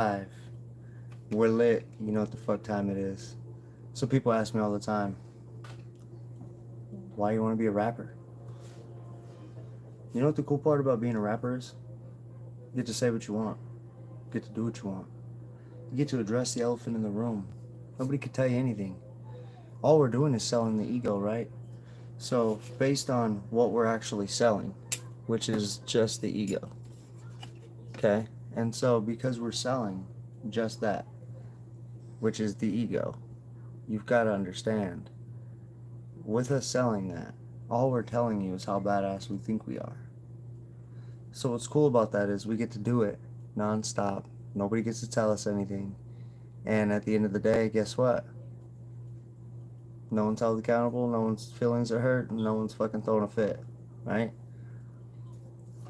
Live. We're lit. You know what the fuck time it is. So people ask me all the time, why you want to be a rapper? You know what the cool part about being a rapper is? You get to say what you want. You get to do what you want. You get to address the elephant in the room. Nobody could tell you anything. All we're doing is selling the ego, right? So based on what we're actually selling, which is just the ego, okay? And so because we're selling just that, which is the ego, you've got to understand, with us selling that, all we're telling you is how badass we think we are. So what's cool about that is we get to do it nonstop. Nobody gets to tell us anything. And at the end of the day, guess what? No one's held accountable, no one's feelings are hurt, and no one's fucking throwing a fit, right?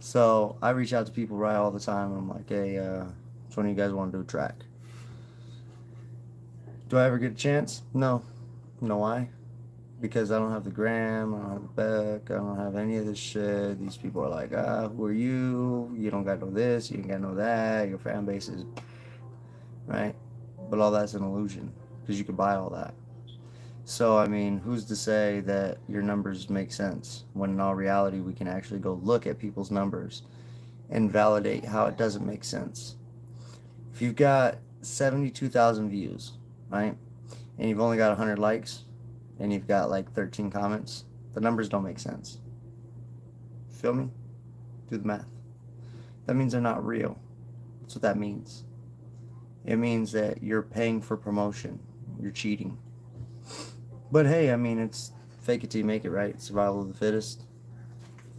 So I reach out to people right all the time. I'm like, hey, which one of you guys want to do a track? Do I ever get a chance? No. You know why? Because I don't have the gram, I don't have the back, I don't have any of this shit. These people are like, who are you? You don't got no this, you ain't got no that. Your fan base is, right? But all that's an illusion because you can buy all that. So, I mean, who's to say that your numbers make sense when in all reality we can actually go look at people's numbers and validate how it doesn't make sense? If you've got 72,000 views, right, and you've only got 100 likes, and you've got like 13 comments, the numbers don't make sense. Feel me? Do the math. That means they're not real. That's what that means. It means that you're paying for promotion. You're cheating. But hey, I mean, it's fake it till you make it, right? Survival of the fittest.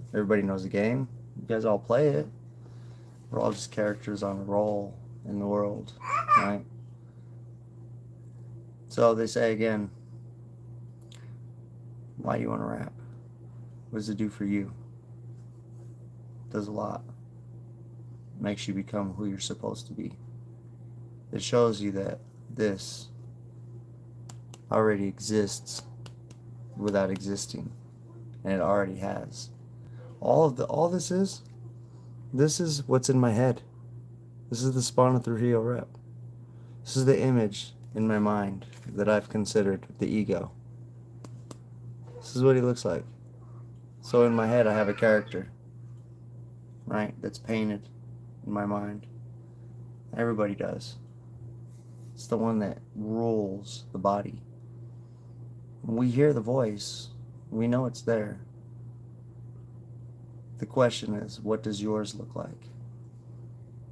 Everybody knows the game. You guys all play it. We're all just characters on a roll in the world, right? So they say again, why do you want to rap? What does it do for you? It does a lot. It makes you become who you're supposed to be. It shows you that this already exists without existing, and it already has. All this is what's in my head. This is the spawn of Trujillo rep. This is the image in my mind that I've considered the ego. This is what he looks like. So in my head I have a character, right, that's painted in my mind. Everybody does. It's the one that rules the body. When we hear the voice, we know it's there. The question is, what does yours look like?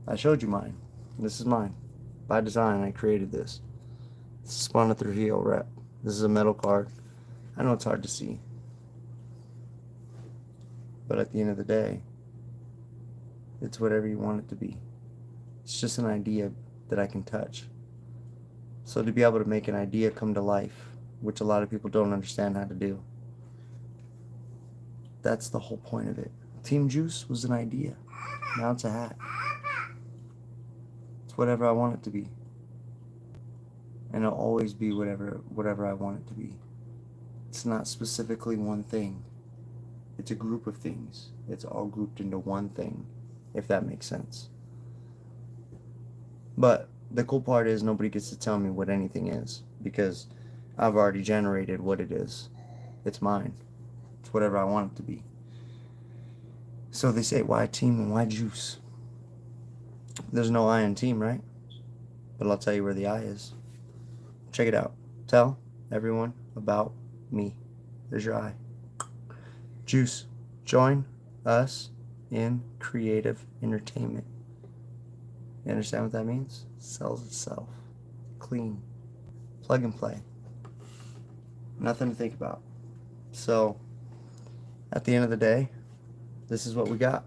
I showed you mine. This is mine. By design, I created this. This is spun through heel rep. This is a metal card. I know it's hard to see. But at the end of the day, it's whatever you want it to be. It's just an idea that I can touch. So to be able to make an idea come to life, which a lot of people don't understand how to do, that's the whole point of it. Team Juice was an idea. Now it's a hat. It's whatever I want it to be. And it'll always be whatever I want it to be. It's not specifically one thing. It's a group of things. It's all grouped into one thing, if that makes sense. But the cool part is nobody gets to tell me what anything is, because I've already generated what it is. It's mine. It's whatever I want it to be. So they say, why team and why juice? There's no I in team, right? But I'll tell you where the I is. Check it out. Tell everyone about me. There's your I. Juice. Join us in creative entertainment. You understand what that means? Sells itself. Clean. Plug and play. Nothing to think about. So, at the end of the day, this is what we got.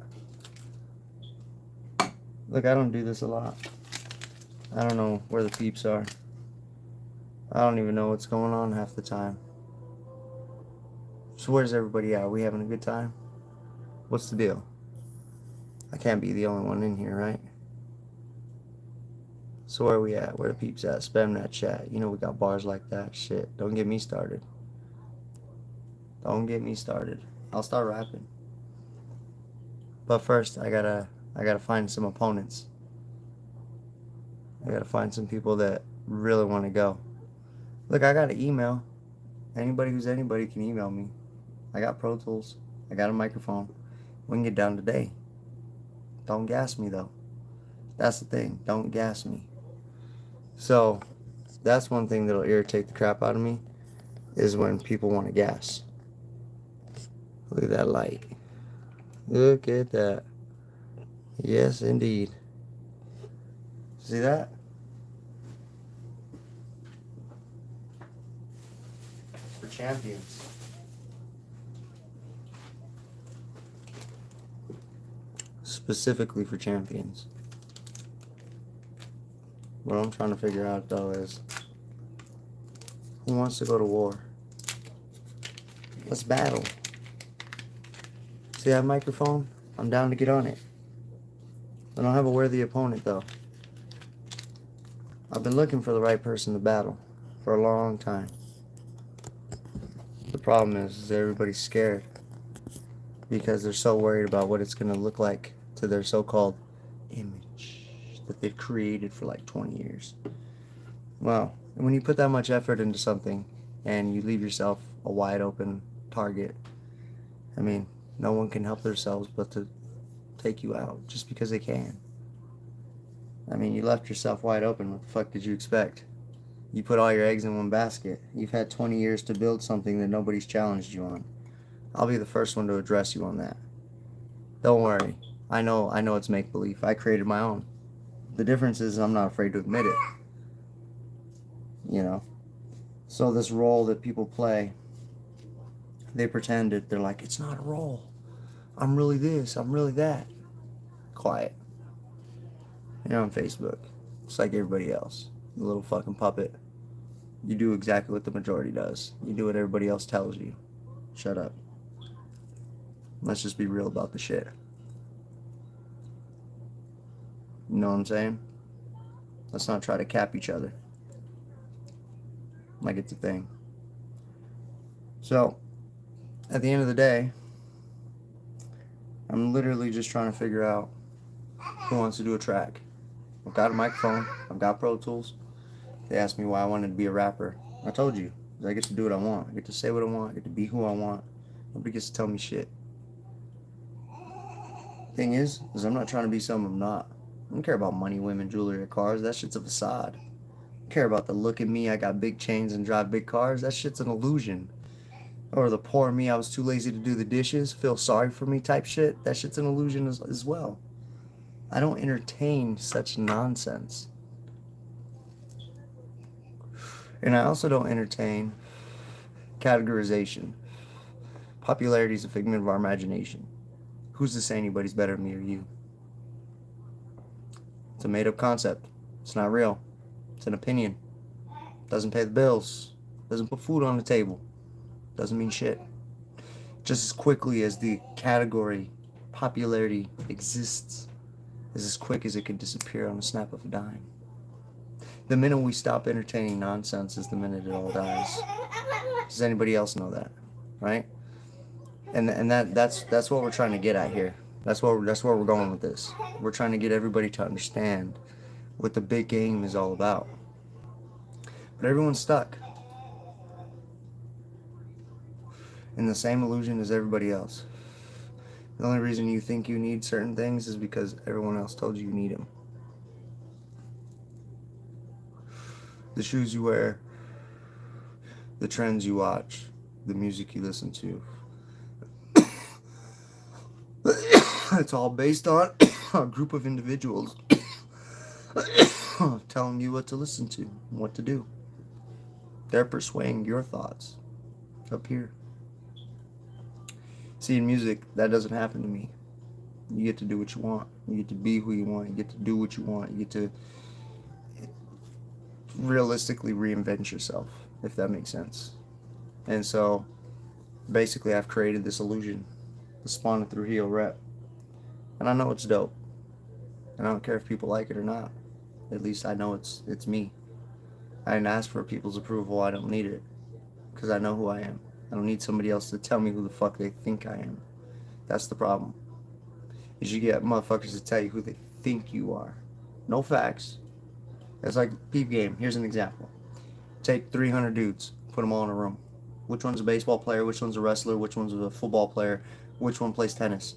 Look, I don't do this a lot. I don't know where the peeps are. I don't even know what's going on half the time. So where's everybody at? Are we having a good time? What's the deal? I can't be the only one in here, right? So where are we at? Where the peeps at? Spam that chat. You know we got bars like that. Shit. Don't get me started. Don't get me started. I'll start rapping. But first I gotta find some opponents. I gotta find some people that really want to go. Look, I got an email. Anybody who's anybody can email me. I got Pro Tools. I got a microphone. We can get down today. Don't gas me though. That's the thing. Don't gas me. So that's one thing that'll irritate the crap out of me is when people want to gas. Look at that light. Look at that. Yes, indeed. See that? For champions. Specifically for champions. What I'm trying to figure out though is who wants to go to war? Let's battle. See that microphone? I'm down to get on it. I don't have a worthy opponent though. I've been looking for the right person to battle for a long time. The problem is everybody's scared because they're so worried about what it's going to look like to their so-called image that they've created for like 20 years. Well, when you put that much effort into something and you leave yourself a wide open target, I mean, no one can help themselves but to take you out just because they can. I mean, you left yourself wide open. What the fuck did you expect? You put all your eggs in one basket. You've had 20 years to build something that nobody's challenged you on. I'll be the first one to address you on that. Don't worry. I know it's make-believe. I created my own. The difference is I'm not afraid to admit it. You know? So this role that people play, they pretend it. They're like, it's not a role. I'm really this. I'm really that. Quiet. You're on Facebook. It's like everybody else. The little fucking puppet. You do exactly what the majority does. You do what everybody else tells you. Shut up. Let's just be real about the shit. You know what I'm saying? Let's not try to cap each other. Like it's a thing. So, at the end of the day, I'm literally just trying to figure out who wants to do a track. I've got a microphone. I've got Pro Tools. They asked me why I wanted to be a rapper. I told you. I get to do what I want. I get to say what I want. I get to be who I want. Nobody gets to tell me shit. Thing is I'm not trying to be something I'm not. I don't care about money, women, jewelry, or cars. That shit's a facade. I don't care about the look at me, I got big chains and drive big cars. That shit's an illusion. Or the poor me, I was too lazy to do the dishes, feel sorry for me type shit. That shit's an illusion as well. I don't entertain such nonsense. And I also don't entertain categorization. Popularity is a figment of our imagination. Who's to say anybody's better than me or you? It's a made-up concept. It's not real. It's an opinion. Doesn't pay the bills. Doesn't put food on the table. Doesn't mean shit. Just as quickly as the category popularity exists, is as quick as it could disappear on a snap of a dime. The minute we stop entertaining nonsense is the minute it all dies. Does anybody else know that? Right? And that's what we're trying to get at here. That's where we're going with this. We're trying to get everybody to understand what the big game is all about. But everyone's stuck in the same illusion as everybody else. The only reason you think you need certain things is because everyone else told you need them. The shoes you wear, the trends you watch, the music you listen to. It's all based on a group of individuals telling you what to listen to, what to do. They're persuading your thoughts up here. See, in music, that doesn't happen to me. You get to do what you want. You get to be who you want. You get to do what you want. You get to realistically reinvent yourself, if that makes sense. And so, basically, I've created this illusion, the Spawn of Trujillo rep. And I know it's dope. And I don't care if people like it or not. At least I know it's me. I didn't ask for people's approval. I don't need it. Because I know who I am. I don't need somebody else to tell me who the fuck they think I am. That's the problem. Is you get motherfuckers to tell you who they think you are. No facts. It's like peep game. Here's an example. Take 300 dudes, put them all in a room. Which one's a baseball player? Which one's a wrestler? Which one's a football player? Which one plays tennis?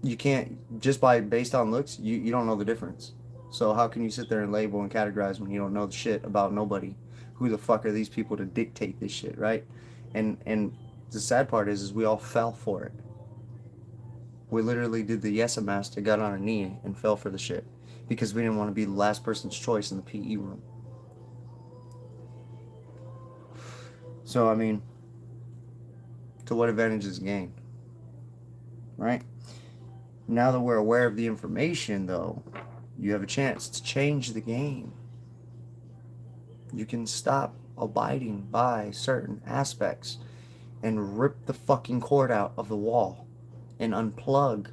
You can't, just by based on looks, you don't know the difference. So how can you sit there and label and categorize when you don't know the shit about nobody? Who the fuck are these people to dictate this shit, right? And the sad part is we all fell for it. We literally did the yes master, got on our knee and fell for the shit because we didn't want to be the last person's choice in the PE room. So I mean, to what advantage is gained, right? Now that we're aware of the information, though, you have a chance to change the game. You can stop abiding by certain aspects and rip the fucking cord out of the wall and unplug.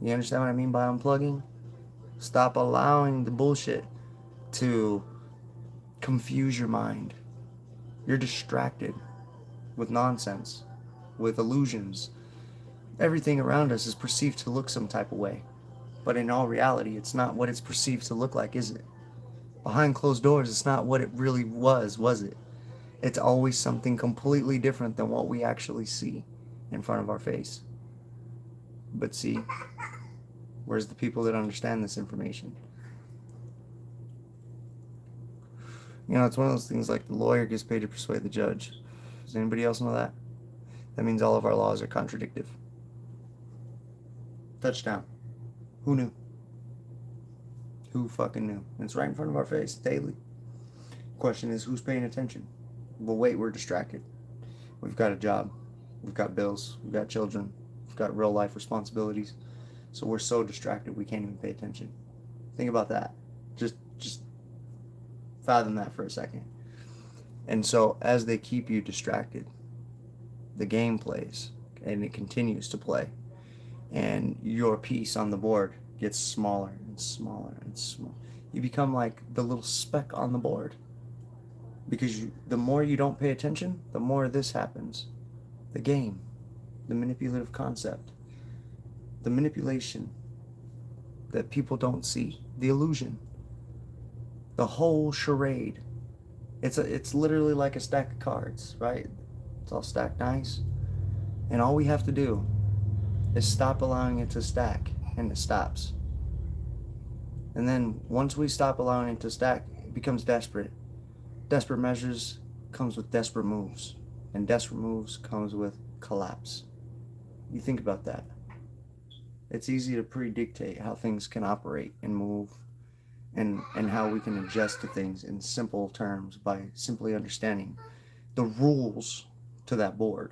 You understand what I mean by unplugging? Stop allowing the bullshit to confuse your mind. You're distracted with nonsense, with illusions. Everything around us is perceived to look some type of way. But in all reality, it's not what it's perceived to look like, is it? Behind closed doors, it's not what it really was it? It's always something completely different than what we actually see in front of our face. But see, where's the people that understand this information? You know, it's one of those things like the lawyer gets paid to persuade the judge. Does anybody else know that? That means all of our laws are contradictive. Touchdown. Who knew? Who fucking knew? It's right in front of our face daily. Question is, who's paying attention? Well, wait, we're distracted. We've got a job. We've got bills. We've got children. We've got real life responsibilities. So we're so distracted we can't even pay attention. Think about that. Just fathom that for a second. And so as they keep you distracted, the game plays and it continues to play. And your piece on the board gets smaller and smaller and smaller. You become like the little speck on the board. Because the more you don't pay attention, the more this happens. The game, the manipulative concept, the manipulation that people don't see, the illusion, the whole charade. It's literally like a stack of cards, right? It's all stacked nice. And all we have to do is stop allowing it to stack, and it stops. And then once we stop allowing it to stack, it becomes desperate. Desperate measures comes with desperate moves, and desperate moves comes with collapse. You think about that. It's easy to predictate how things can operate and move, and how we can adjust to things in simple terms by simply understanding the rules to that board.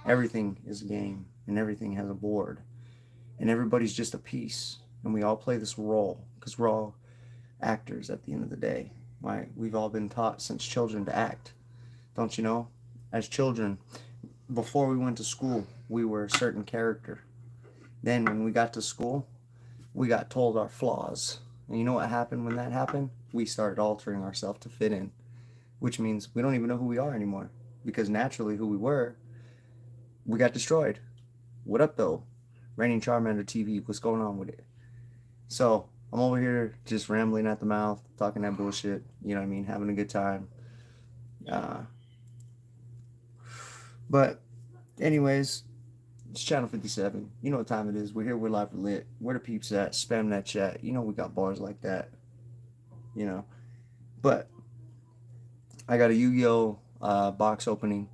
Everything is a game, and everything has a board, and everybody's just a piece, and we all play this role because we're all actors at the end of the day. Right? We've all been taught since children to act. Don't you know? As children, before we went to school, we were a certain character. Then when we got to school, we got told our flaws. And you know what happened when that happened? We started altering ourselves to fit in, which means we don't even know who we are anymore. Because naturally who we were, we got destroyed. What up though? Reigning Charmander TV, what's going on with it? So I'm over here just rambling at the mouth, talking that bullshit, you know what I mean, having a good time. But anyways, it's Channel 57. You know what time it is. We're here, we're live, we're lit. Where the peeps at? Spam that chat. You know we got bars like that. You know. But I got a Yu-Gi-Oh! Box opening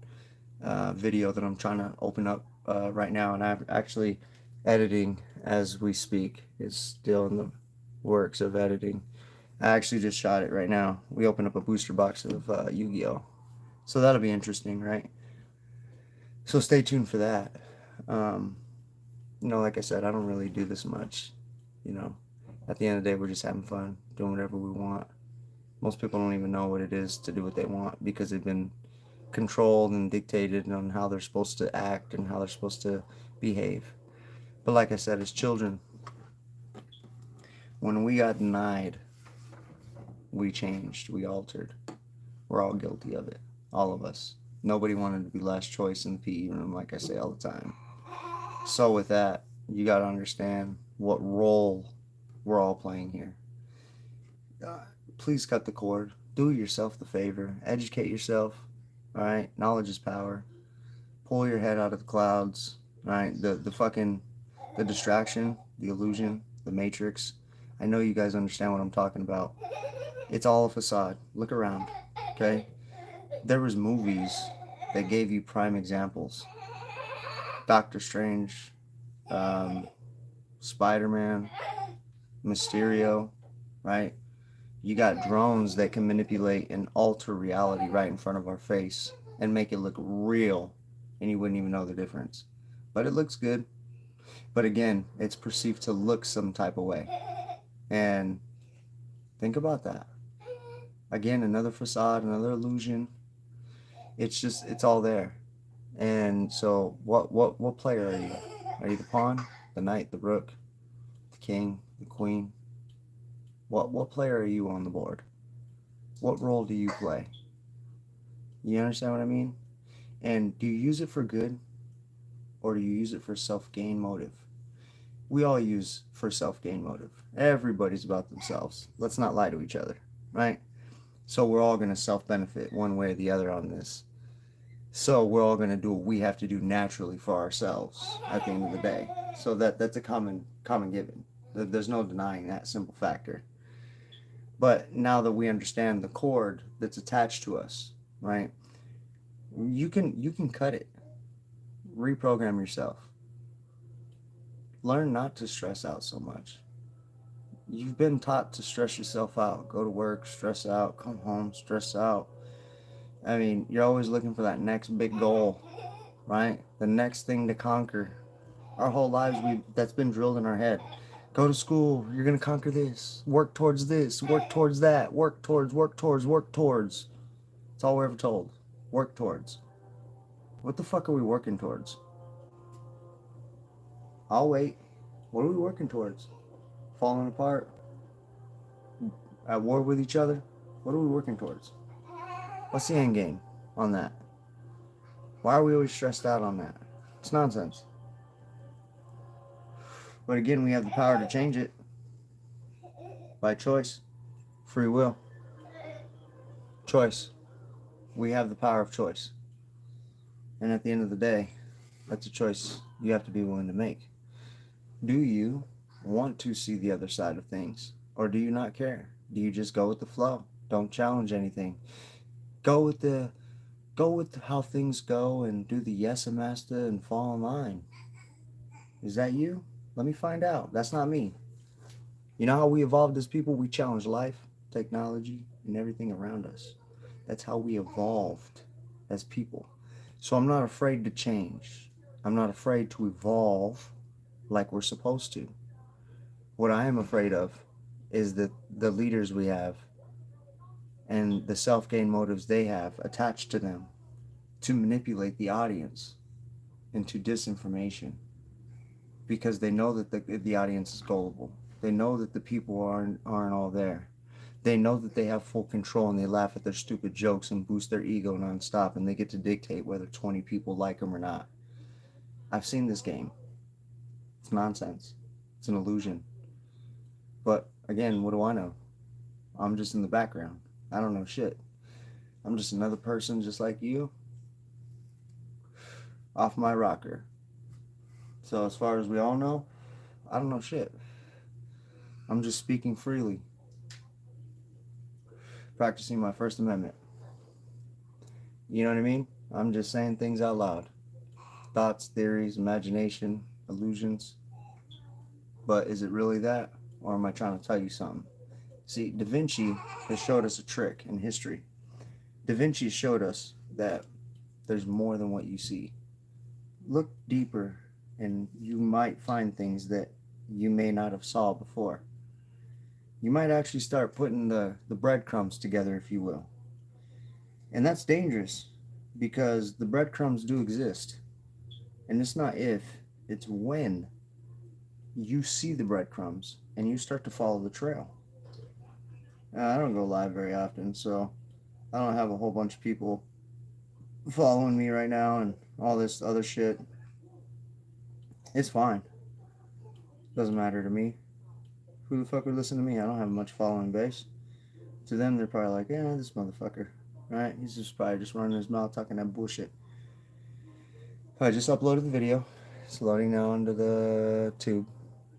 video that I'm trying to open up right now. And I'm actually editing as we speak. It's still in the works of editing. I actually just shot it right now. We opened up a booster box of Yu-Gi-Oh! So that'll be interesting, right? So stay tuned for that. You know, like I said, I don't really do this much. You know, at the end of the day, we're just having fun, doing whatever we want. Most people don't even know what it is to do what they want because they've been controlled and dictated on how they're supposed to act and how they're supposed to behave. But like I said, as children, when we got denied, we changed, we altered. We're all guilty of it, all of us. Nobody wanted to be last choice in the PE room, like I say all the time. So with that, you got to understand what role we're all playing here. please cut the cord. Do yourself the favor. Educate yourself. All right? Knowledge is power. Pull your head out of the clouds. All right? The fucking, the distraction, the illusion, the matrix. I know you guys understand what I'm talking about. It's all a facade. Look around. Okay? There was movies that gave you prime examples. Doctor Strange, um, Spider-Man, Mysterio, right? You got drones that can manipulate and alter reality right in front of our face and make it look real, and you wouldn't even know the difference. But it looks good. But again, it's perceived to look some type of way. And think about that. Again, another facade, another illusion. It's just, it's all there. And so, what player are you? Are you the pawn, the knight, the rook, the king, the queen? What player are you on the board? What role do you play? You understand what I mean? And do you use it for good, or do you use it for self-gain motive? We all use for self-gain motive. Everybody's about themselves. Let's not lie to each other, right? So we're all going to self-benefit one way or the other on this. So we're all going to do what we have to do naturally for ourselves at the end of the day. So that's a common given. There's no denying that simple factor. But now that we understand the cord that's attached to us, right? You can cut it. Reprogram yourself. Learn not to stress out so much. You've been taught to stress yourself out. Go to work, stress out, come home, stress out. I mean, you're always looking for that next big goal, right? The next thing to conquer. Our whole lives, that's been drilled in our head. Go to school, you're going to conquer this. Work towards this, work towards that, work towards. It's all we're ever told. Work towards. What the fuck are we working towards? I'll wait. What are we working towards? Falling apart? At war with each other? What are we working towards? What's the end game on that? Why are we always stressed out on that? It's nonsense. But again, we have the power to change it by choice, free will, choice. We have the power of choice. And at the end of the day, that's a choice you have to be willing to make. Do you want to see the other side of things? Or do you not care? Do you just go with the flow? Don't challenge anything. Go with how things go and do the yes master and fall in line. Is that you? Let me find out. That's not me. You know how we evolved as people? We challenge life, technology, and everything around us. That's how we evolved as people. So I'm not afraid to change. I'm not afraid to evolve like we're supposed to. What I am afraid of is that the leaders we have and the self-gain motives they have attached to them to manipulate the audience into disinformation, because they know that the audience is gullible. They know that the people aren't all there. They know that they have full control, and they laugh at their stupid jokes and boost their ego nonstop, and they get to dictate whether 20 people like them or not. I've seen this game. It's nonsense. It's an illusion. But again, what do I know? I'm just in the background. I don't know shit. I'm just another person just like you, off my rocker. So as far as we all know, I don't know shit. I'm just speaking freely, practicing my First Amendment. You know what I mean? I'm just saying things out loud. Thoughts, theories, imagination, illusions. But is it really that? Or am I trying to tell you something? See, Da Vinci has showed us a trick in history. Da Vinci showed us that there's more than what you see. Look deeper and you might find things that you may not have saw before. You might actually start putting the breadcrumbs together, if you will. And that's dangerous, because the breadcrumbs do exist. And it's not if, it's when you see the breadcrumbs and you start to follow the trail. I don't go live very often, so I don't have a whole bunch of people following me right now and all this other shit. It's fine. Doesn't matter to me. Who the fuck would listen to me? I don't have much following base. To them, they're probably like, yeah, this motherfucker, right? He's just probably just running his mouth talking that bullshit. I just uploaded the video. It's loading now onto the tube.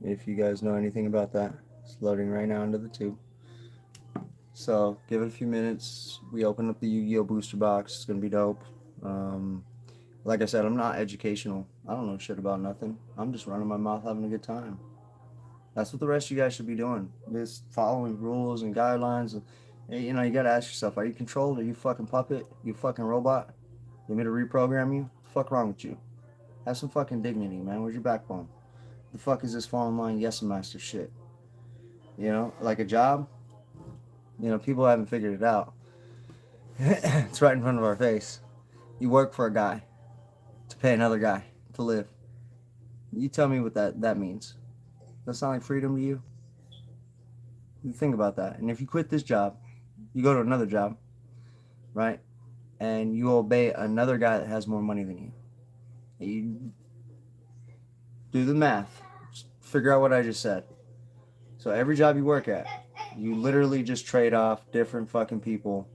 If you guys know anything about that, it's loading right now into the tube. So give it a few minutes. We open up the Yu-Gi-Oh booster box. It's gonna be dope. Like I said, I'm not educational. I don't know shit about nothing. I'm just running my mouth, having a good time. That's what the rest of you guys should be doing. Just following rules and guidelines. You know, you gotta ask yourself: are you controlled? Are you fucking puppet? You fucking robot? You want me to reprogram you? What the fuck wrong with you? Have some fucking dignity, man. Where's your backbone? The fuck is this fall in line yes master shit? You know, like a job. You know, people haven't figured it out. It's right in front of our face. You work for a guy to pay another guy to live. You tell me what that means. Does that sound like freedom to you? You think about that. And if you quit this job, you go to another job, right? And you obey another guy that has more money than you. You do the math. Just figure out what I just said. So every job you work at, you literally just trade off different fucking people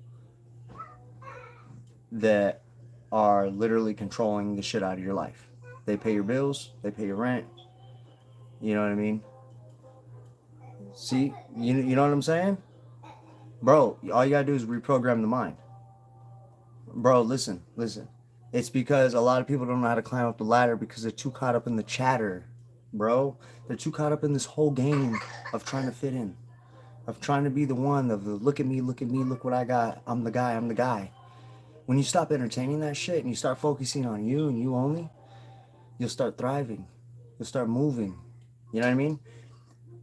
that are literally controlling the shit out of your life. They pay your bills, they pay your rent. You know what I mean? See, you know what I'm saying? Bro, all you gotta do is reprogram the mind. Bro, listen. It's because a lot of people don't know how to climb up the ladder because they're too caught up in the chatter, bro. They're too caught up in this whole game of trying to fit in, of trying to be the one, of the look at me, look what I got. I'm the guy. When you stop entertaining that shit and you start focusing on you and you only, you'll start thriving. You'll start moving. You know what I mean?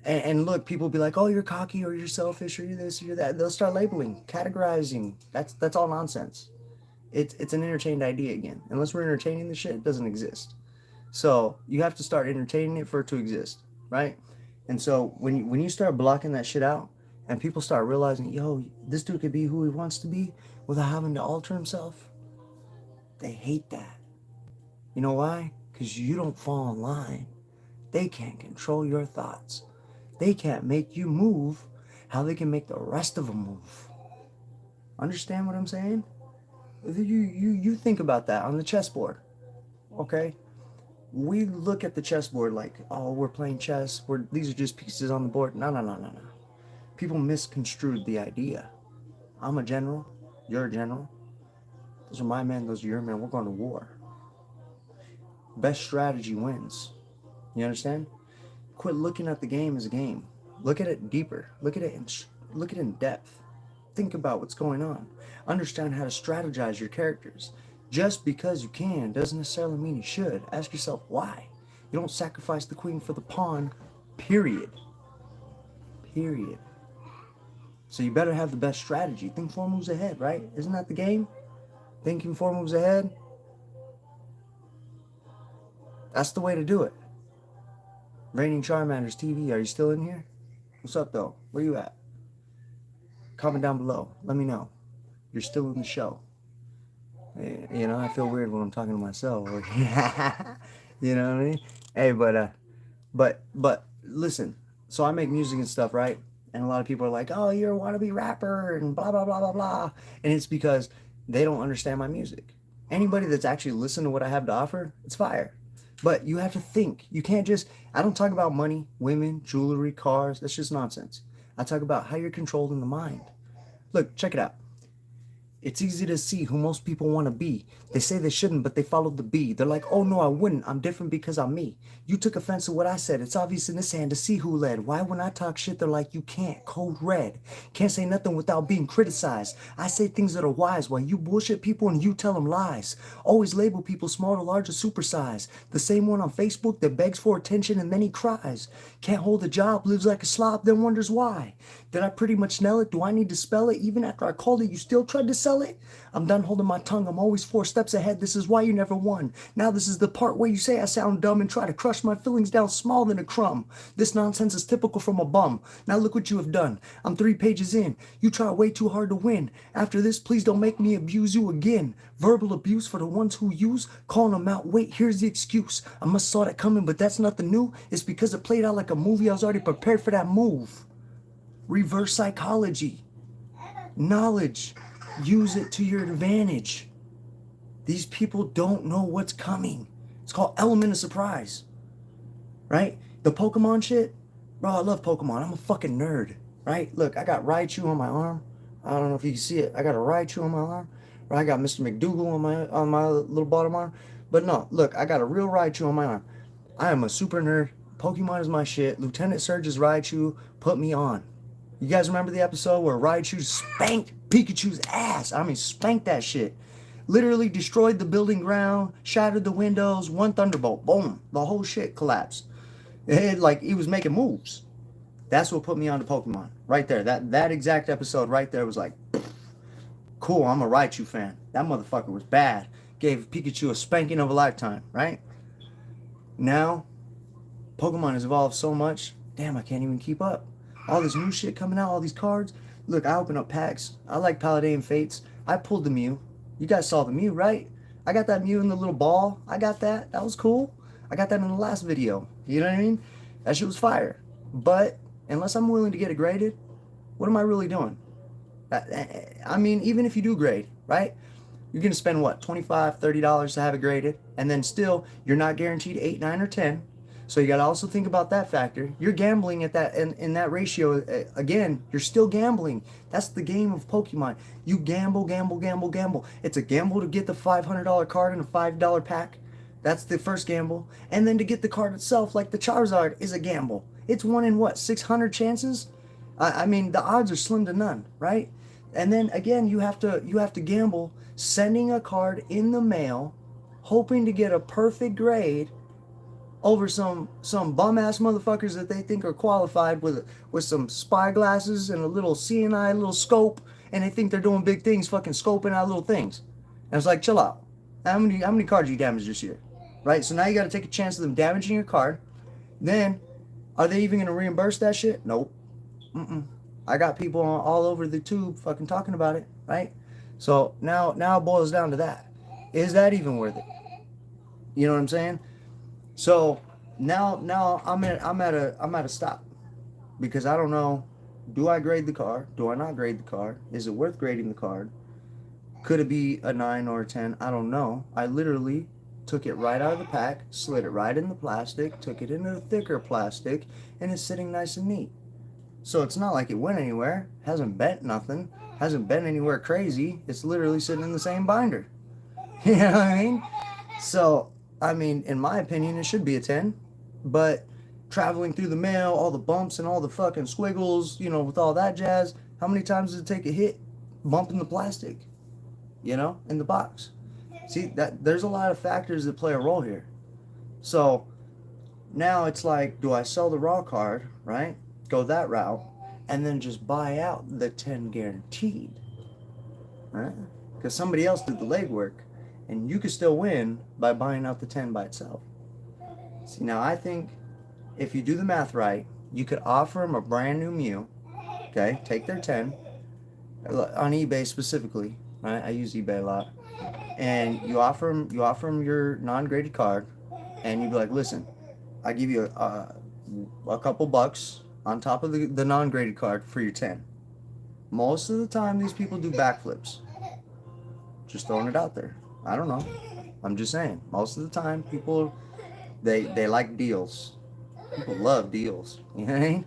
And look, people will be like, oh, you're cocky or you're selfish or you're this or you're that. They'll start labeling, categorizing. That's all nonsense. It's an entertained idea again. Unless we're entertaining the shit, it doesn't exist. So you have to start entertaining it for it to exist, right? And so when you start blocking that shit out and people start realizing, yo, this dude could be who he wants to be without having to alter himself, they hate that. You know why? Because you don't fall in line. They can't control your thoughts. They can't make you move how they can make the rest of them move. Understand what I'm saying? You think about that on the chessboard, okay? We look at the chessboard like, oh, we're playing chess. These are just pieces on the board. No. People misconstrued the idea. I'm a general. You're a general. Those are my men. Those are your men. We're going to war. Best strategy wins. You understand? Quit looking at the game as a game. Look at it deeper. Look at it in depth. Think about what's going on. Understand how to strategize your characters. Just because you can doesn't necessarily mean you should. Ask yourself why. You don't sacrifice the queen for the pawn, period. So you better have the best strategy. Think 4 moves ahead, right? Isn't that the game? Thinking 4 moves ahead? That's the way to do it. Reigning Charmanders TV, are you still in here? What's up, though? Where you at? Comment down below. Let me know. You're still in the show. You know, I feel weird when I'm talking to myself. You know what I mean? Hey, but listen. So I make music and stuff, right? And a lot of people are like, oh, you're a wannabe rapper and blah, blah, blah, blah, blah. And it's because they don't understand my music. Anybody that's actually listened to what I have to offer, it's fire. But you have to think. You can't just, I don't talk about money, women, jewelry, cars. That's just nonsense. I talk about how you're controlled in the mind. Look, check it out. It's easy to see who most people want to be. They say they shouldn't, but they follow the bee. They're like, oh no, I wouldn't. I'm different because I'm me. You took offense to what I said. It's obvious in this hand to see who led. Why when I talk shit, they're like, you can't. Code red. Can't say nothing without being criticized. I say things that are wise while you bullshit people and you tell them lies. Always label people small to large or supersize. The same one on Facebook that begs for attention and then he cries. Can't hold a job, lives like a slob, then wonders why. Did I pretty much nail it? Do I need to spell it? Even after I called it, you still tried to sell it? I'm done holding my tongue. I'm always 4 steps ahead. This is why you never won. Now this is the part where you say I sound dumb and try to crush my feelings down small than a crumb. This nonsense is typical from a bum. Now look what you have done. I'm 3 pages in. You try way too hard to win. After this, please don't make me abuse you again. Verbal abuse for the ones who use. Calling them out. Wait, here's the excuse. I must saw that coming, but that's nothing new. It's because it played out like a movie. I was already prepared for that move. Reverse psychology. Knowledge. Use it to your advantage. These people don't know what's coming. It's called element of surprise. Right? The Pokemon shit. Bro, I love Pokemon. I'm a fucking nerd. Right? Look, I got Raichu on my arm. I don't know if you can see it. I got a Raichu on my arm. Right? I got Mr. McDougal on my little bottom arm. But no, look, I got a real Raichu on my arm. I am a super nerd. Pokemon is my shit. Lieutenant Surge's Raichu put me on. You guys remember the episode where Raichu spanked Pikachu's ass? I mean, spanked that shit. Literally destroyed the building ground, shattered the windows, one thunderbolt, boom, the whole shit collapsed. Like he was making moves. That's what put me on to Pokemon. Right there. That exact episode right there was like, cool, I'm a Raichu fan. That motherfucker was bad. Gave Pikachu a spanking of a lifetime, right? Now, Pokemon has evolved so much, damn, I can't even keep up. All this new shit coming out, all these cards. Look, I open up packs. I like Paldean Fates. I pulled the Mew. You guys saw the Mew, right? I got that Mew in the little ball. I got that. That was cool. I got that in the last video. You know what I mean? That shit was fire. But unless I'm willing to get it graded, what am I really doing? I mean, even if you do grade, right? You're going to spend what, $25, $30 to have it graded, and then still you're not guaranteed 8, 9, or 10. So you got to also think about that factor. You're gambling at that in that ratio. Again, you're still gambling. That's the game of Pokemon. You gamble, gamble, gamble, gamble. It's a gamble to get the $500 card in a $5 pack. That's the first gamble. And then to get the card itself, like the Charizard, is a gamble. It's 1 in what, 600 chances? I mean, the odds are slim to none, right? And then again, you have to gamble sending a card in the mail, hoping to get a perfect grade over some bum ass motherfuckers that they think are qualified with some spy glasses and a little CNI little scope, and they think they're doing big things, fucking scoping out little things. And it's like, chill out. How many cards you damaged this year, right? So now you got to take a chance of them damaging your card. Then, are they even gonna reimburse that shit? Nope. I got people all over the tube fucking talking about it, right? So now it boils down to that. Is that even worth it? You know what I'm saying? So now I'm at a stop, because I don't know. Do I grade the card? Do I not grade the card? Is it worth grading the card? Could it be a 9 or a 10? I don't know. I literally took it right out of the pack, slid it right in the plastic, took it into the thicker plastic, and it's sitting nice and neat. So it's not like it went anywhere, hasn't bent nothing, hasn't been anywhere crazy. It's literally sitting in the same binder. You know what I mean? So, I mean, in my opinion, it should be a 10. But traveling through the mail, all the bumps and all the fucking squiggles, you know, with all that jazz, how many times does it take a hit bumping the plastic, you know, in the box? See, there's a lot of factors that play a role here. So now it's like, do I sell the raw card, right? Go that route, and then just buy out the 10 guaranteed, right? Because somebody else did the legwork, and you could still win by buying out the 10 by itself. See, now I think if you do the math right, you could offer them a brand new Mew, okay? Take their 10, on eBay specifically, right? I use eBay a lot. And you offer them your non-graded card, and you'd be like, listen, I give you a couple bucks on top of the non-graded card for your 10. Most of the time, these people do backflips. Just throwing it out there. I don't know. I'm just saying. Most of the time, people, they like deals. People love deals. You know what I mean?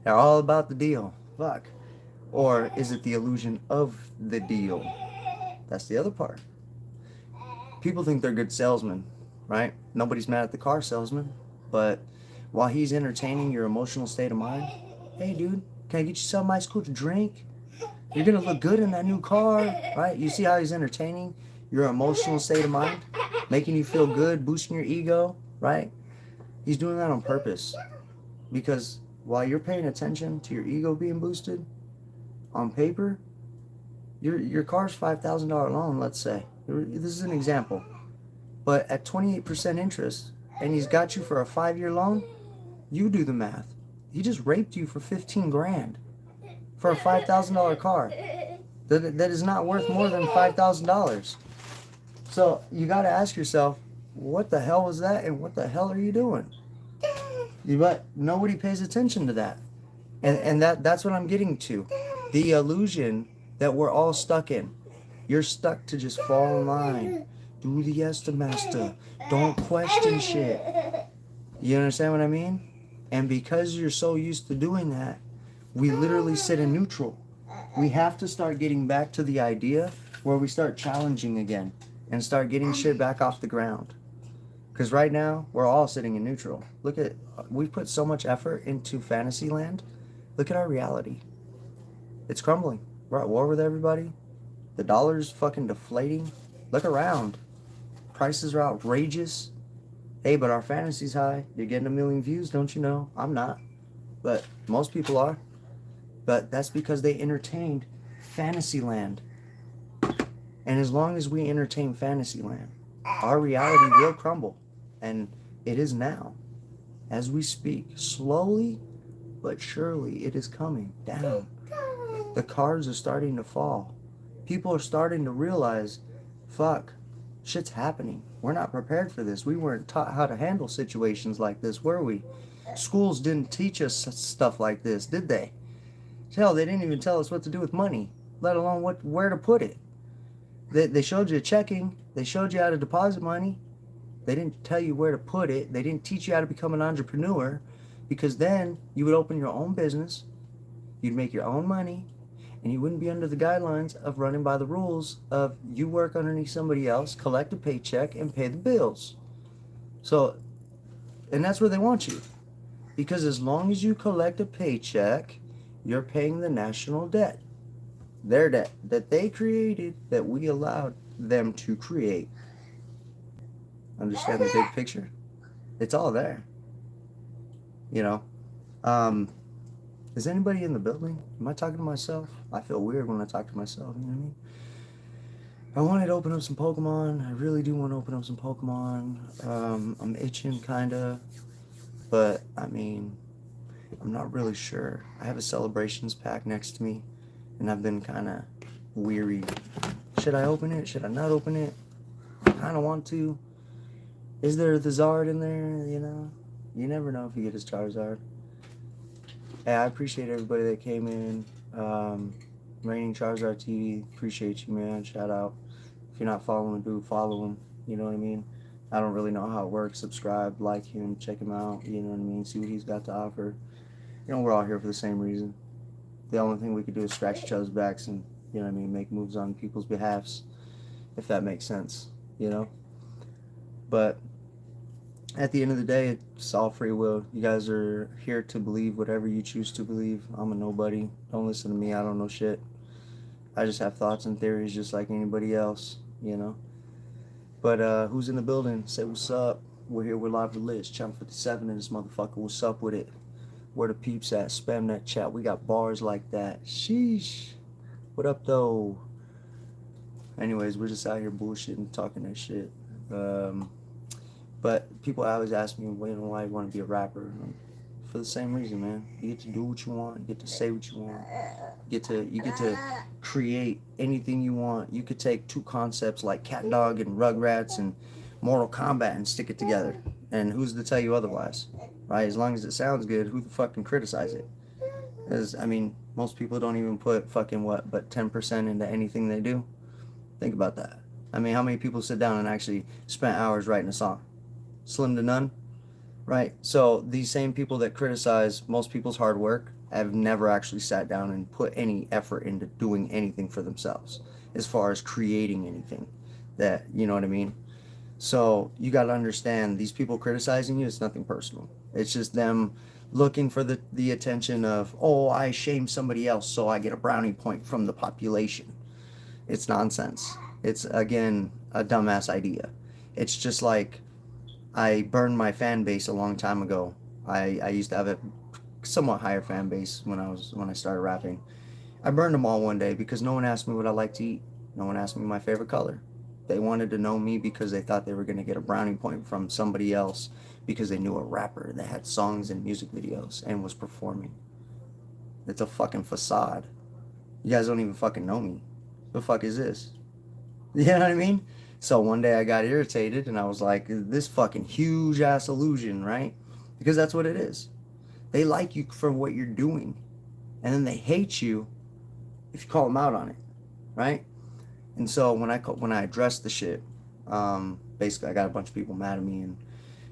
They're all about the deal. Fuck. Or is it the illusion of the deal? That's the other part. People think they're good salesmen, right? Nobody's mad at the car salesman, but while he's entertaining your emotional state of mind, hey dude, can I get you something ice cool to drink? You're gonna look good in that new car, right? You see how he's entertaining your emotional state of mind, making you feel good, boosting your ego, right? He's doing that on purpose, because while you're paying attention to your ego being boosted, on paper, your car's $5,000 loan, let's say. This is an example. But at 28% interest, and he's got you for a 5-year loan, you do the math. He just raped you for 15 grand for a $5,000 car. That is not worth more than $5,000. So you got to ask yourself, what the hell was that, and what the hell are you doing? But nobody pays attention to that. And that's what I'm getting to. The illusion that we're all stuck in. You're stuck to just fall in line. Do the yes to master. Don't question shit. You understand what I mean? And because you're so used to doing that, we literally sit in neutral. We have to start getting back to the idea where we start challenging again and start getting shit back off the ground. Because right now, we're all sitting in neutral. Look at, we put so much effort into Fantasyland. Look at our reality. It's crumbling. We're at war with everybody. The dollar's fucking deflating. Look around. Prices are outrageous. Hey, but our fantasy's high. You're getting 1 million views, don't you know? I'm not. But most people are. But that's because they entertained Fantasyland. And as long as we entertain Fantasyland, our reality will crumble. And it is now. As we speak, slowly but surely it is coming down. The cards are starting to fall. People are starting to realize, fuck, shit's happening. We're not prepared for this. We weren't taught how to handle situations like this, were we? Schools didn't teach us stuff like this, did they? Hell, they didn't even tell us what to do with money, let alone where to put it. They showed you checking. They showed you how to deposit money. They didn't tell you where to put it. They didn't teach you how to become an entrepreneur, because then you would open your own business, you'd make your own money, and you wouldn't be under the guidelines of running by the rules of you work underneath somebody else, collect a paycheck, and pay the bills. So, and that's where they want you. Because as long as you collect a paycheck, you're paying the national debt. Their debt that they created, that we allowed them to create. Understand the big picture? It's all there. You know? Is anybody in the building? Am I talking to myself? I feel weird when I talk to myself, you know what I mean? I wanted to open up some Pokemon. I really do want to open up some Pokemon. I'm itching, kinda. But, I mean, I'm not really sure. I have a Celebrations pack next to me, and I've been kind of weary. Should I open it? Should I not open it? I kind of want to. Is there the Zard in there, you know? You never know if you get his Charizard. Hey, I appreciate everybody that came in. Raining Charizard TV, appreciate you, man. Shout out. If you're not following, do follow him. You know what I mean? I don't really know how it works. Subscribe, like him, check him out. You know what I mean? See what he's got to offer. You know, we're all here for the same reason. The only thing we could do is scratch each other's backs and, you know what I mean, make moves on people's behalfs, if that makes sense, you know? But at the end of the day, it's all free will. You guys are here to believe whatever you choose to believe. I'm a nobody. Don't listen to me. I don't know shit. I just have thoughts and theories just like anybody else, you know? But who's in the building? Say what's up. We're here with Live with Liz, Channel 57 in this motherfucker. What's up with it? Where the peeps at? Spam that chat. We got bars like that. Sheesh. What up, though? Anyways, we're just out here bullshitting, talking that shit. But people always ask me, why you want to be a rapper? For the same reason, man. You get to do what you want. You get to say what you want. You get to create anything you want. You could take two concepts like Cat Dog and Rugrats and Mortal Kombat and stick it together. And who's to tell you otherwise? Right? As long as it sounds good, who the fuck can criticize it? Because, I mean, most people don't even put fucking what, but 10% into anything they do. Think about that. I mean, how many people sit down and actually spent hours writing a song? Slim to none, right? So these same people that criticize most people's hard work have never actually sat down and put any effort into doing anything for themselves as far as creating anything that, you know what I mean? So you got to understand, these people criticizing you, it's nothing personal. It's just them looking for the attention of, oh, I shame somebody else so I get a brownie point from the population. It's nonsense. It's, again, a dumbass idea. It's just like, I burned my fan base a long time ago. I used to have a somewhat higher fan base when I started rapping. I burned them all one day because no one asked me what I like to eat. No one asked me my favorite color. They wanted to know me because they thought they were going to get a brownie point from somebody else because they knew a rapper that had songs and music videos and was performing. It's a fucking facade. You guys don't even fucking know me. The fuck is this? You know what I mean? So one day I got irritated and I was like, this fucking huge ass illusion, right? Because that's what it is. They like you for what you're doing. And then they hate you if you call them out on it. right? And so when I addressed the shit, basically I got a bunch of people mad at me, and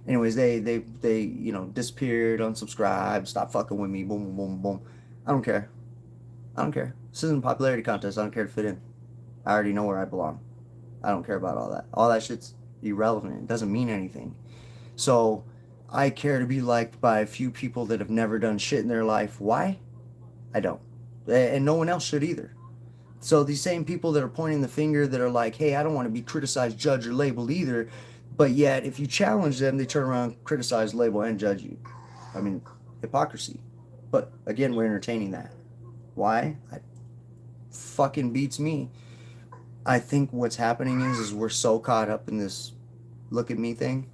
anyways, they disappeared, unsubscribed, stopped fucking with me, boom, boom, boom, boom. I don't care. I don't care. This isn't a popularity contest. I don't care to fit in. I already know where I belong. I don't care about all that. All that shit's irrelevant. It doesn't mean anything. So I care to be liked by a few people that have never done shit in their life. Why? I don't. And no one else should either. So these same people that are pointing the finger, that are like, hey, I don't want to be criticized, judged, or labeled either, but yet if you challenge them, they turn around, criticize, label, and judge you. I mean, hypocrisy. But again, we're entertaining that. Why? It fucking beats me. I think what's happening is we're so caught up in this look at me thing,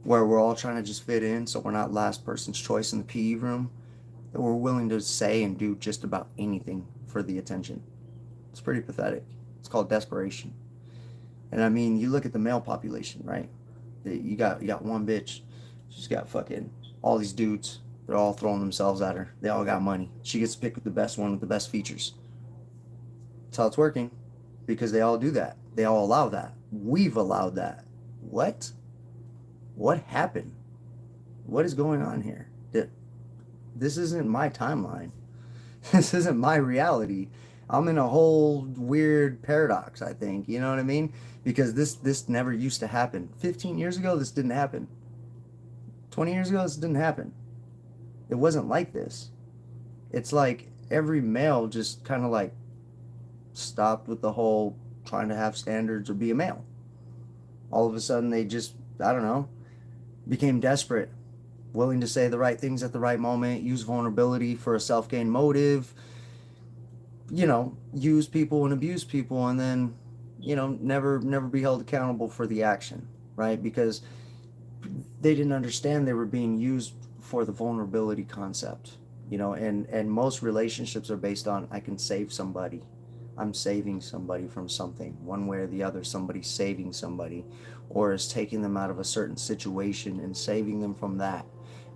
where we're all trying to just fit in, so we're not last person's choice in the PE room, that we're willing to say and do just about anything for the attention. It's pretty pathetic. It's called desperation. And I mean, you look at the male population, right? You got one bitch. She's got fucking all these dudes. They're all throwing themselves at her. They all got money. She gets to pick with the best one with the best features. That's how it's working, because they all do that. They all allow that. We've allowed that. What? What happened? What is going on here? This isn't my timeline. This isn't my reality. I'm in a whole weird paradox, I think. You know what I mean? Because this never used to happen. 15 years ago, this didn't happen. 20 years ago, this didn't happen. It wasn't like this. It's like every male just kind of like stopped with the whole trying to have standards or be a male. All of a sudden, they just, I don't know, became desperate, willing to say the right things at the right moment, use vulnerability for a self-gain motive, use people and abuse people, and then, never be held accountable for the action, right? Because they didn't understand they were being used for the vulnerability concept, and most relationships are based on, I can save somebody. I'm saving somebody from something, one way or the other. Somebody's saving somebody, or is taking them out of a certain situation and saving them from that.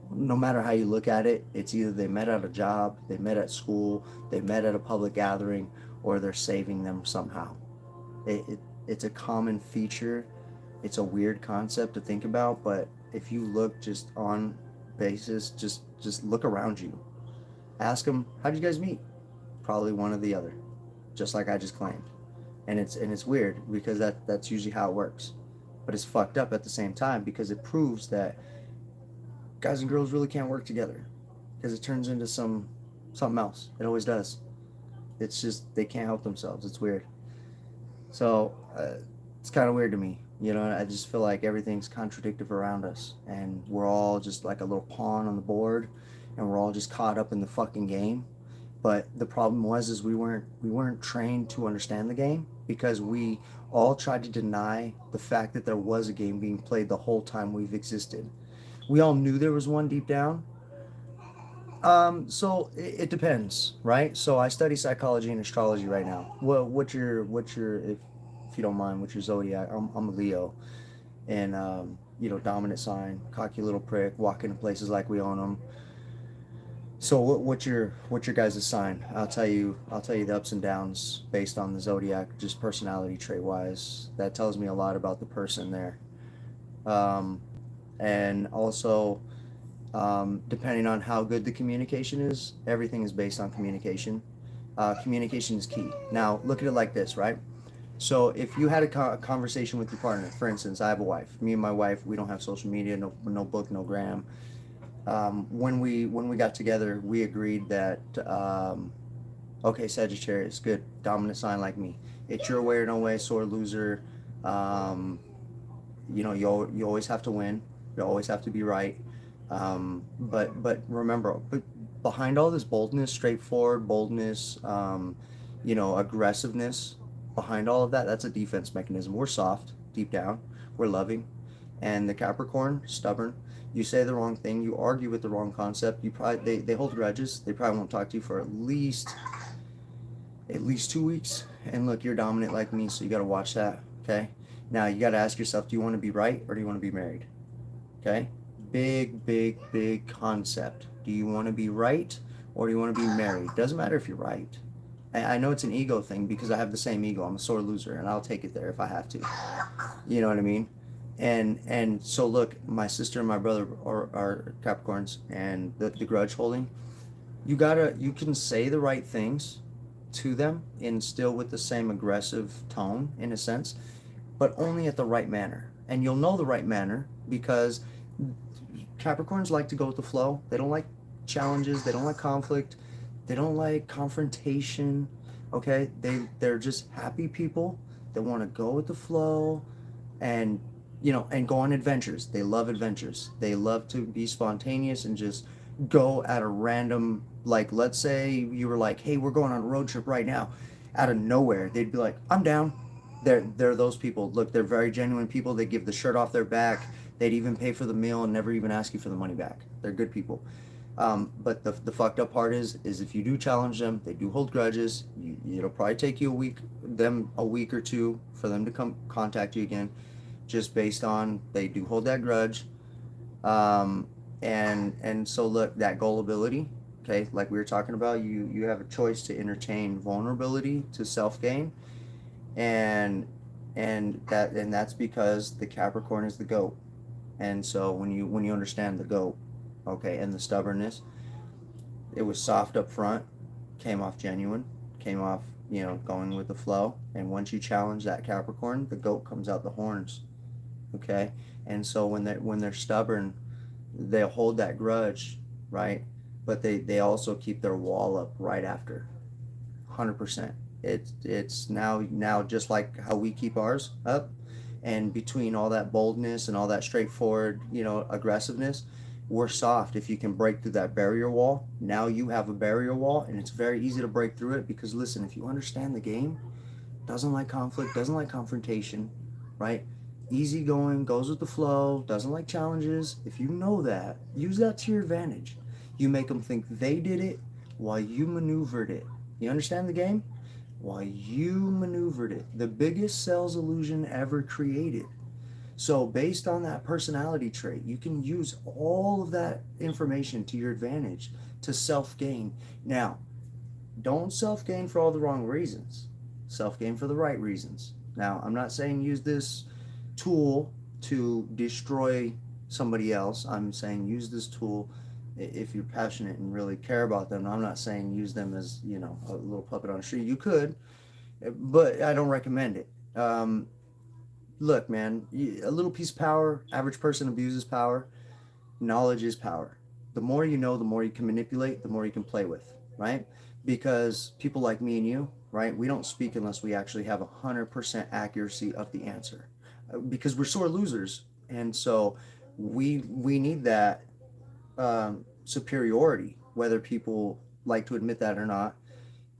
No matter how you look at it, it's either they met at a job, they met at school, they met at a public gathering, or they're saving them somehow. It's a common feature. It's a weird concept to think about, but if you look just on basis, just look around you. Ask them, how did you guys meet? Probably one or the other, just like I just claimed. And it's weird, because that's usually how it works. But it's fucked up at the same time, because it proves that guys and girls really can't work together, because it turns into something else. It always does. It's just they can't help themselves. It's weird. So it's kind of weird to me. I just feel like everything's contradictive around us, and we're all just like a little pawn on the board, and we're all just caught up in the fucking game. But the problem is we weren't trained to understand the game, because we all tried to deny the fact that there was a game being played the whole time we've existed. We all knew there was one deep down. So it depends, right? So I study psychology and astrology right now. Well, what's your if you don't mind, what's your zodiac? I'm a Leo, and dominant sign, cocky little prick, walk into places like we own them. So what's your guys' sign? I'll tell you the ups and downs based on the zodiac, just personality trait wise. That tells me a lot about the person there. Um, and also, depending on how good the communication is, everything is based on communication. Communication is key. Now look at it like this, right? So if you had a conversation with your partner, for instance, I have a wife. Me and my wife, we don't have social media, no book, no gram. When we got together, we agreed that okay, Sagittarius, good, dominant sign like me. It's your way or no way, sore loser. Um, you always have to win. You always have to be right. But remember, behind all this boldness, straightforward boldness, aggressiveness, behind all of that, that's a defense mechanism. We're soft deep down. We're loving, and the Capricorn, stubborn. You say the wrong thing, you argue with the wrong concept, you probably they hold grudges, they probably won't talk to you for at least 2 weeks. And look, you're dominant like me, so you got to watch that. Okay, now you got to ask yourself, do you want to be right, or do you want to be married? Okay, big concept. Do you want to be right, or do you want to be married? Doesn't matter if you're right. I know it's an ego thing because I have the same ego. I'm a sore loser, and I'll take it there if I have to. You know what I mean? And so look, my sister and my brother are Capricorns, and the grudge holding. You can say the right things to them and still with the same aggressive tone in a sense, but only at the right manner. And you'll know the right manner because Capricorns like to go with the flow. They don't like challenges. They don't like conflict. They don't like confrontation. Okay, they're just happy people that want to go with the flow, and and go on adventures. They love adventures. They love to be spontaneous and just go at a random, like, let's say you were like, hey, we're going on a road trip right now, out of nowhere they'd be like, I'm down. They're those people. Look, they're very genuine people. They give the shirt off their back. They'd even pay for the meal and never even ask you for the money back. They're good people. But the fucked up part is if you do challenge them, they do hold grudges. It'll probably take you a week or two for them to come contact you again, just based on they do hold that grudge. And so look, that gullibility, okay, like we were talking about, you have a choice to entertain vulnerability to self gain, and that's because the Capricorn is the goat. And so when you understand the goat, okay, and the stubbornness, it was soft up front, came off genuine, came off, going with the flow. And once you challenge that Capricorn, the goat comes out the horns, okay. And so when they're stubborn, they'll hold that grudge, right? But they also keep their wall up right after, 100%. It's now just like how we keep ours up. And between all that boldness and all that straightforward, aggressiveness, we're soft. If you can break through that barrier wall, now you have a barrier wall, and it's very easy to break through it. Because listen, if you understand the game, doesn't like conflict, doesn't like confrontation, right? Easy going, goes with the flow, doesn't like challenges. If you know that, use that to your advantage. You make them think they did it while you maneuvered it. You understand the game? While you maneuvered it. The biggest sales illusion ever created. So based on that personality trait, you can use all of that information to your advantage to self-gain. Now, don't self-gain for all the wrong reasons. Self-gain for the right reasons. Now, I'm not saying use this tool to destroy somebody else. I'm saying use this tool if you're passionate and really care about them. I'm not saying use them as a little puppet on a string. You could, but I don't recommend it. Look, man, a little piece of power. Average person abuses power. Knowledge is power. The more you know, the more you can manipulate, the more you can play with, right? Because people like me and you, right, we don't speak unless we actually have 100% accuracy of the answer. Because we're sore losers, and so we need that superiority, whether people like to admit that or not.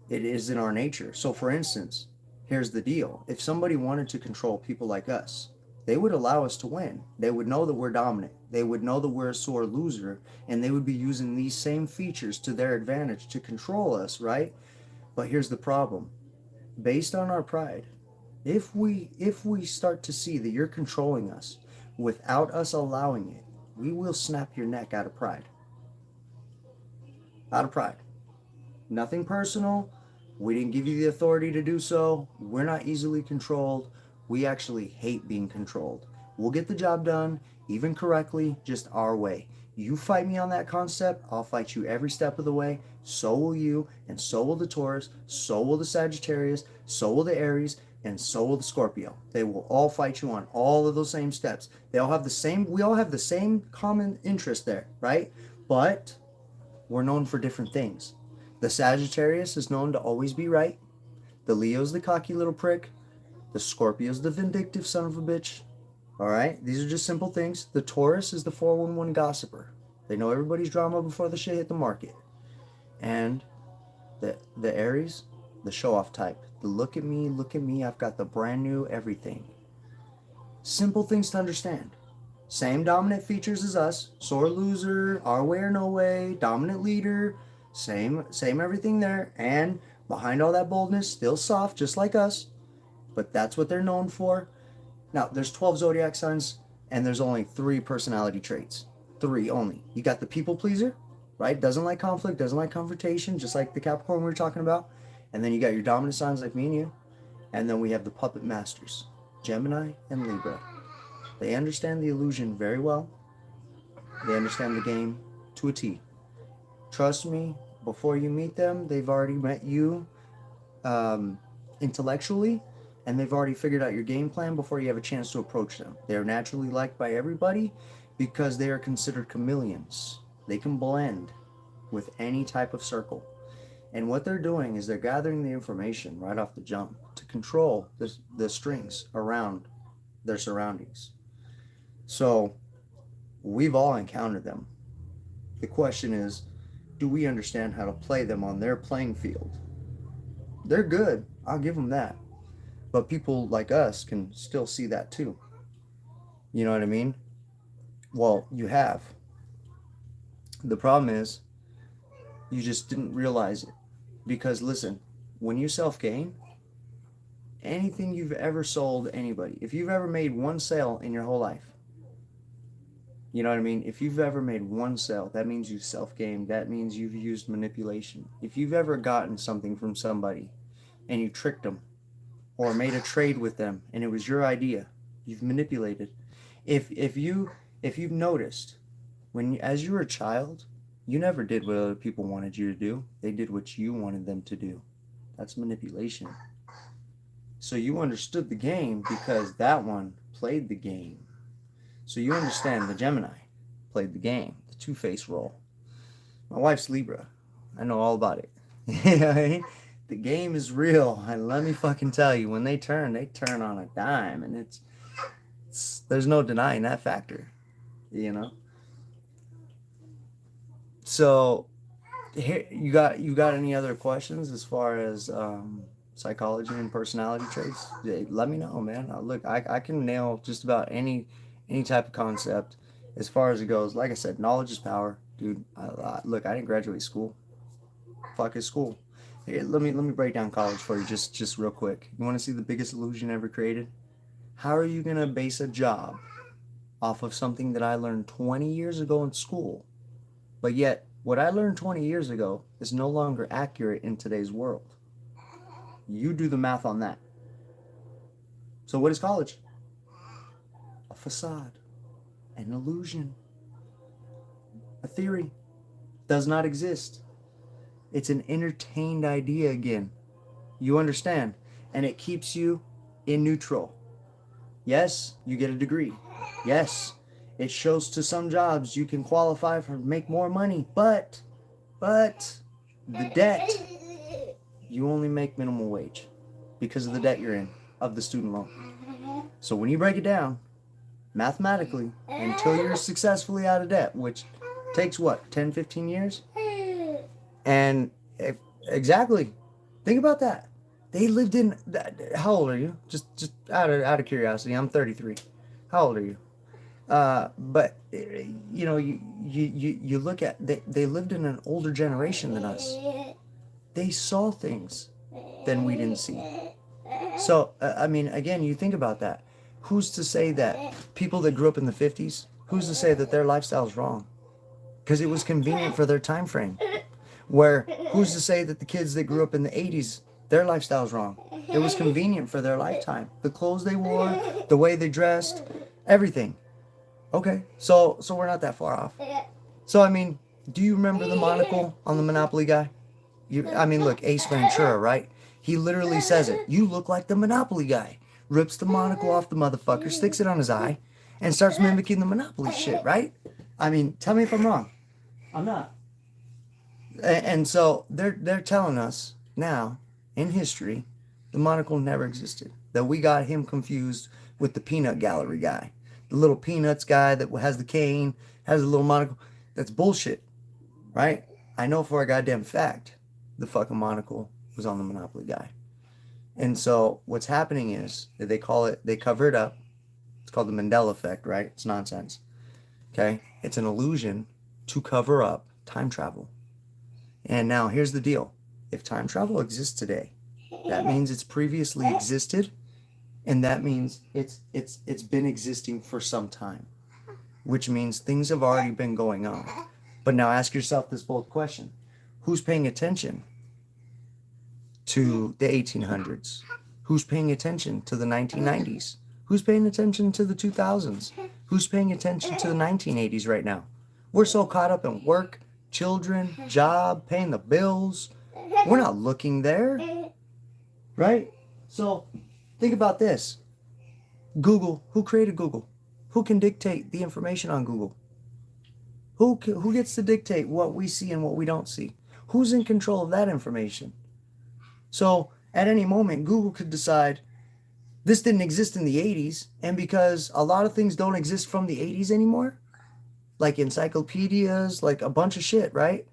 It is in our nature. So for instance, here's the deal: if somebody wanted to control people like us, they would allow us to win. They would know that we're dominant. They would know that we're a sore loser, and they would be using these same features to their advantage to control us, right? But here's the problem: based on our pride, if we start to see that you're controlling us without us allowing it, we will snap your neck out of pride. Out of pride. Nothing personal. We didn't give you the authority to do so. We're not easily controlled. We actually hate being controlled. We'll get the job done, even correctly, just our way. You fight me on that concept, I'll fight you every step of the way. So will you, and so will the Taurus, so will the Sagittarius, so will the Aries, and so will the Scorpio. They will all fight you on all of those same steps. We all have the same common interest there, right? But we're known for different things. The Sagittarius is known to always be right. The Leo's the cocky little prick. The Scorpio's the vindictive son of a bitch. All right? These are just simple things. The Taurus is the 411 gossiper. They know everybody's drama before the shit hit the market. And the Aries, the show-off type. The look at me, I've got the brand new everything. Simple things to understand. Same dominant features as us. Sore loser, our way or no way, dominant leader. Same everything there. And behind all that boldness, still soft, just like us. But that's what they're known for. Now, there's 12 zodiac signs, and there's only 3 personality traits. 3 only. You got the people pleaser, right? Doesn't like conflict, doesn't like confrontation, just like the Capricorn we were talking about. And then you got your dominant signs like me and you. And then we have the puppet masters, Gemini and Libra. They understand the illusion very well. They understand the game to a T. Trust me, before you meet them, they've already met you intellectually, and they've already figured out your game plan before you have a chance to approach them. They are naturally liked by everybody because they are considered chameleons. They can blend with any type of circle. And what they're doing is they're gathering the information right off the jump to control the strings around their surroundings. So we've all encountered them. The question is, do we understand how to play them on their playing field? They're good, I'll give them that. But people like us can still see that too. You know what I mean? Well, you have. The problem is, you just didn't realize it. Because listen, when you self-gain, anything you've ever sold anybody, if you've ever made one sale in your whole life, you know what I mean? If you've ever made one sale, that means you've self-gained. That means you've used manipulation. If you've ever gotten something from somebody and you tricked them or made a trade with them and it was your idea, you've manipulated. If you've noticed, as you were a child, you never did what other people wanted you to do. They did what you wanted them to do. That's manipulation. So you understood the game because that one played the game. So you understand the Gemini played the game, the two-face role. My wife's Libra. I know all about it. The game is real. And let me fucking tell you, when they turn on a dime. And it's there's no denying that factor, you know? So here, you got any other questions as far as psychology and personality traits? Let me know, man. Look, I can nail just about any type of concept as far as it goes. Like I said, knowledge is power, dude. Look, I didn't graduate school. Fuck is school. Here, let me break down college for you just real quick. You want to see the biggest illusion ever created? How are you gonna base a job off of something that I learned 20 years ago in school? But yet, what I learned 20 years ago is no longer accurate in today's world. You do the math on that. So what is college? A facade, an illusion, a theory. Does not exist. It's an entertained idea again. You understand? And it keeps you in neutral. Yes, you get a degree. Yes, it shows to some jobs you can qualify for make more money, but the debt, you only make minimum wage because of the debt you're in of the student loan. So when you break it down, mathematically, until you're successfully out of debt, which takes what, 10, 15 years? And exactly, think about that. They lived in, how old are you? Just out of curiosity, I'm 33. How old are you? But you know, you look at, they lived in an older generation than us. They saw things than we didn't see. So I mean, again, you think about that. Who's to say that people that grew up in the 50s, who's to say that their lifestyle is wrong? Because it was convenient for their time frame. Where who's to say that the kids that grew up in the 80s, their lifestyle is wrong? It was convenient for their lifetime. The clothes they wore, the way they dressed, everything. Okay, so we're not that far off. So I mean, do you remember the monocle on the Monopoly guy? I mean, look, Ace Ventura, right? He literally says it. You look like the Monopoly guy. Rips the monocle off the motherfucker, sticks it on his eye, and starts mimicking the Monopoly shit, right? I mean, tell me if I'm wrong. I'm not. And so they're telling us now, in history, the monocle never existed. That we got him confused with the peanut gallery guy. The little peanuts guy that has the cane, has a little monocle. That's bullshit, right? I know for a goddamn fact the fucking monocle was on the Monopoly guy. And so what's happening is that they cover it up. It's called the Mandela effect, right? It's nonsense. Okay? It's an illusion to cover up time travel. And now here's the deal. If time travel exists today, that means it's previously existed, and that means it's been existing for some time, which means things have already been going on. But now ask yourself this bold question. Who's paying attention to the 1800s? Who's paying attention to the 1990s? Who's paying attention to the 2000s? Who's paying attention to the 1980s right now? We're so caught up in work, children, job, paying the bills. We're not looking there, right? So think about this. Google, who created Google? Who can dictate the information on Google? Who gets to dictate what we see and what we don't see? Who's in control of that information? So at any moment, Google could decide this didn't exist in the 80s, and because a lot of things don't exist from the 80s anymore, like encyclopedias, like a bunch of shit, right?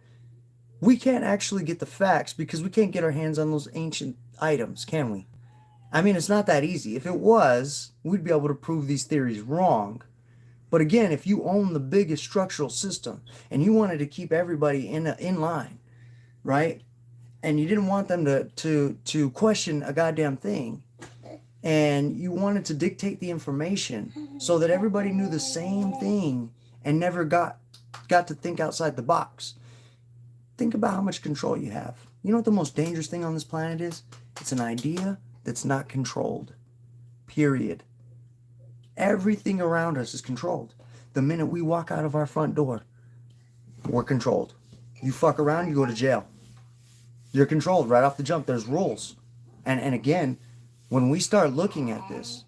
We can't actually get the facts because we can't get our hands on those ancient items, can we? I mean, it's not that easy. If it was, we'd be able to prove these theories wrong. But again, if you own the biggest structural system and you wanted to keep everybody in line, right? And you didn't want them to question a goddamn thing, and you wanted to dictate the information so that everybody knew the same thing and never got to think outside the box. Think about how much control you have. You know what the most dangerous thing on this planet is? It's an idea that's not controlled. Period. Everything around us is controlled. The minute we walk out of our front door, we're controlled. You fuck around, you go to jail. You're controlled right off the jump. There's rules. And again, when we start looking at this,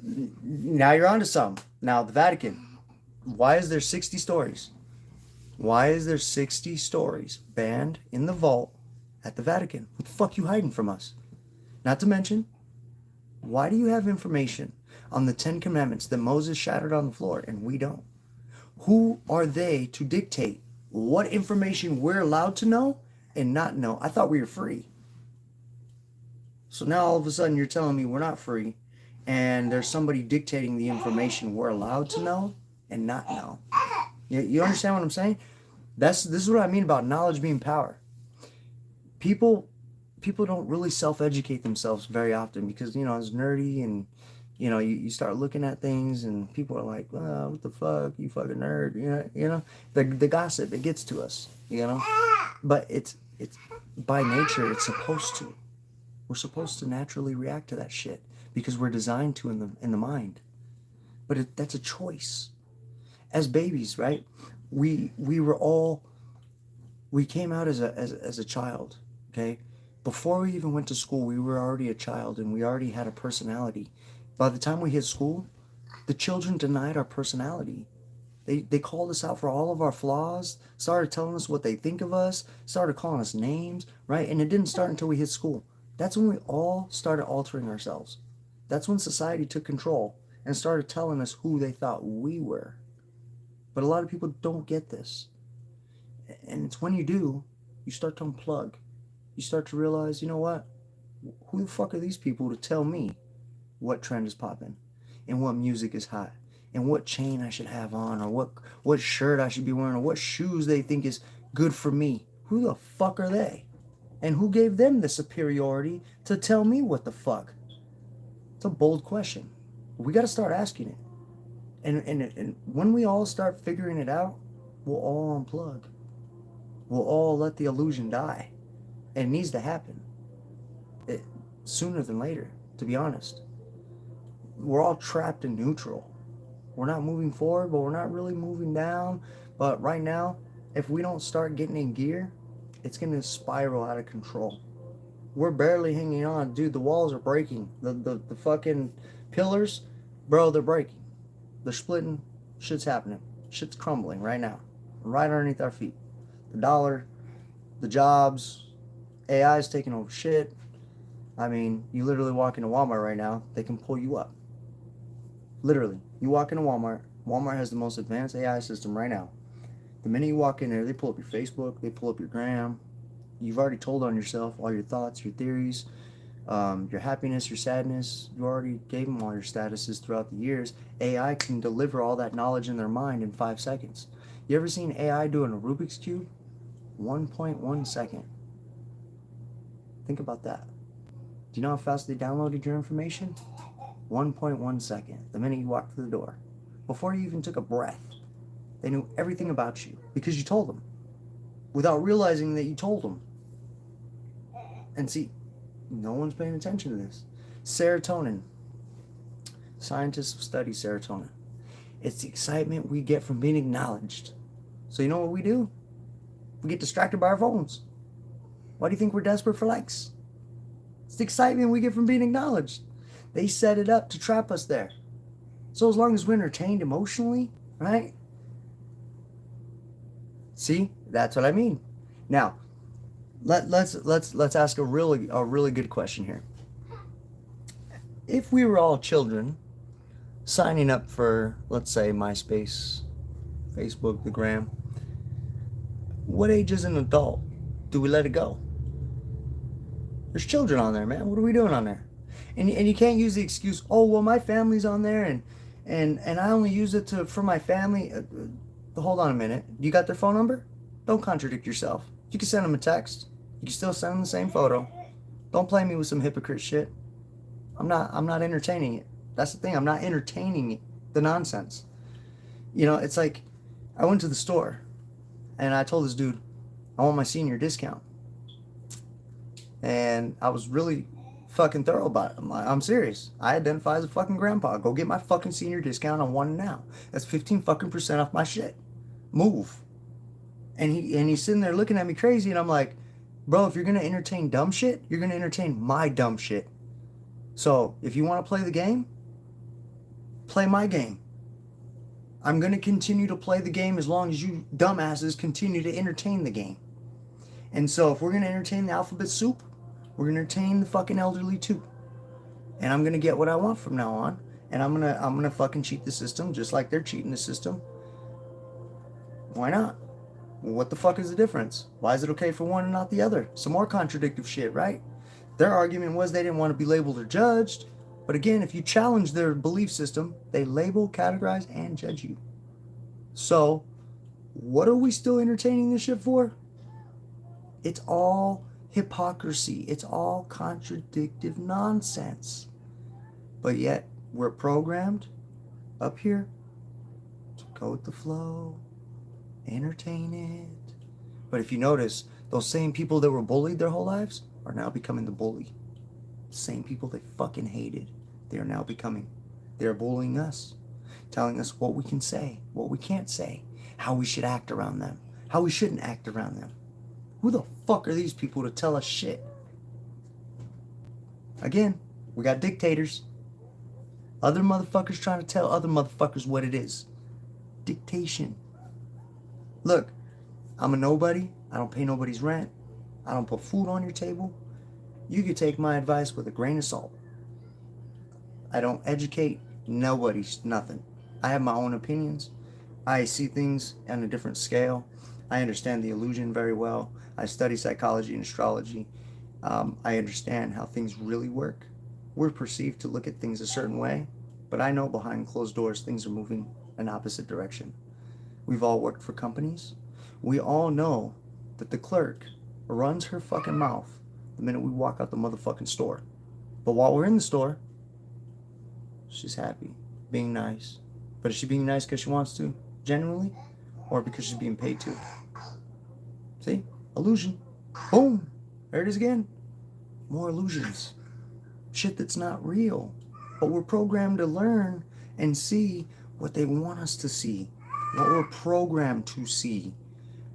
now you're onto something. Now the Vatican, why is there 60 stories? Why is there 60 stories banned in the vault at the Vatican? What the fuck you hiding from us? Not to mention, why do you have information on the 10 Commandments that Moses shattered on the floor and we don't? Who are they to dictate what information we're allowed to know and not know? I thought we were free. So now all of a sudden you're telling me we're not free, and there's somebody dictating the information we're allowed to know and not know. You understand what I'm saying? This is what I mean about knowledge being power. People don't really self-educate themselves very often because, you know, it's nerdy, and, you know, you start looking at things and people are like, oh, what the fuck, you fucking nerd, you know, the gossip, it gets to us, you know, but it's by nature, it's supposed to. We're supposed to naturally react to that shit because we're designed to in the mind. But that's a choice. As babies, right? We came out as a child, okay? Before we even went to school, we were already a child and we already had a personality. By the time we hit school, the children denied our personality. They called us out for all of our flaws, started telling us what they think of us, started calling us names, right? And it didn't start until we hit school. That's when we all started altering ourselves. That's when society took control and started telling us who they thought we were. But a lot of people don't get this. And it's when you do, you start to unplug. You start to realize, you know what? Who the fuck are these people to tell me what trend is popping and what music is hot and what chain I should have on, or what shirt I should be wearing, or what shoes they think is good for me? Who the fuck are they? And who gave them the superiority to tell me what the fuck? It's a bold question. We got to start asking it. And when we all start figuring it out, we'll all unplug. We'll all let the illusion die. And it needs to happen. Sooner than later, to be honest. We're all trapped in neutral. We're not moving forward, but we're not really moving down. But right now, if we don't start getting in gear, it's going to spiral out of control. We're barely hanging on. Dude, the walls are breaking. The fucking pillars, bro, they're breaking. They're splitting. Shit's happening. Shit's crumbling right now. Right underneath our feet. The dollar, the jobs, AI is taking over shit. I mean, you literally walk into Walmart right now, they can pull you up. Literally. You walk into Walmart. Walmart has the most advanced AI system right now. The minute you walk in there, they pull up your Facebook, they pull up your gram. You've already told on yourself all your thoughts, your theories, your happiness, your sadness. You already gave them all your statuses throughout the years. AI can deliver all that knowledge in their mind in 5 seconds. You ever seen AI doing a Rubik's Cube? 1.1 second. Think about that. Do you know how fast they downloaded your information? 1.1 second. The minute you walked through the door. Before you even took a breath. They knew everything about you because you told them. without realizing that you told them. And see, no one's paying attention to this. Serotonin. Scientists study serotonin. It's the excitement we get from being acknowledged. So you know what we do? We get distracted by our phones. Why do you think we're desperate for likes? It's the excitement we get from being acknowledged. They set it up to trap us there. So as long as we're entertained emotionally, right? See, that's what I mean. Now, let's ask a really good question here. If we were all children signing up for, let's say, MySpace, Facebook, the Gram, what age as an adult do we let it go? There's children on there, man. What are we doing on there? And you can't use the excuse, oh well, my family's on there, and I only use it for my family. Hold on a minute. You got their phone number? Don't contradict yourself. You can send them a text. You can still send them the same photo. Don't play me with some hypocrite shit. I'm not entertaining it. That's the thing. I'm not entertaining the nonsense. You know, it's like I went to the store and I told this dude, I want my senior discount. And I was really fucking thorough about it. I'm serious. I identify as a fucking grandpa. Go get my fucking senior discount. I want it now. That's 15 fucking % off my shit. Move. And he's sitting there looking at me crazy, and I'm like, bro, if you're gonna entertain dumb shit, you're gonna entertain my dumb shit. So if you want to play the game, play my game. I'm gonna continue to play the game as long as you dumbasses continue to entertain the game. And so if we're gonna entertain the alphabet soup, we're gonna entertain the fucking elderly too. And I'm gonna get what I want from now on. And I'm gonna fucking cheat the system just like they're cheating the system. Why not? Well, what the fuck is the difference? Why is it okay for one and not the other? Some more contradictive shit, right? Their argument was they didn't want to be labeled or judged. But again, if you challenge their belief system, they label, categorize, and judge you. So, what are we still entertaining this shit for? It's all hypocrisy. It's all contradictive nonsense. But yet, we're programmed up here to go with the flow, entertain it. But if you notice, those same people that were bullied their whole lives are now becoming the bully. The same people they fucking hated, they are now becoming. They're bullying us, telling us what we can say, what we can't say, how we should act around them, how we shouldn't act around them. Who the fuck are these people to tell us shit? Again, we got dictators. Other motherfuckers trying to tell other motherfuckers what it is. Dictation. Look, I'm a nobody. I don't pay nobody's rent. I don't put food on your table. You can take my advice with a grain of salt. I don't educate nobody's nothing. I have my own opinions. I see things on a different scale. I understand the illusion very well. I study psychology and astrology. I understand how things really work. We're perceived to look at things a certain way, but I know behind closed doors things are moving in opposite direction. We've all worked for companies. We all know that the clerk runs her fucking mouth the minute we walk out the motherfucking store. But while we're in the store, she's happy, being nice. But is she being nice because she wants to, genuinely? Or because she's being paid to? See? Illusion. Boom. There it is again. More illusions. Shit that's not real. But we're programmed to learn and see what they want us to see. What we're programmed to see.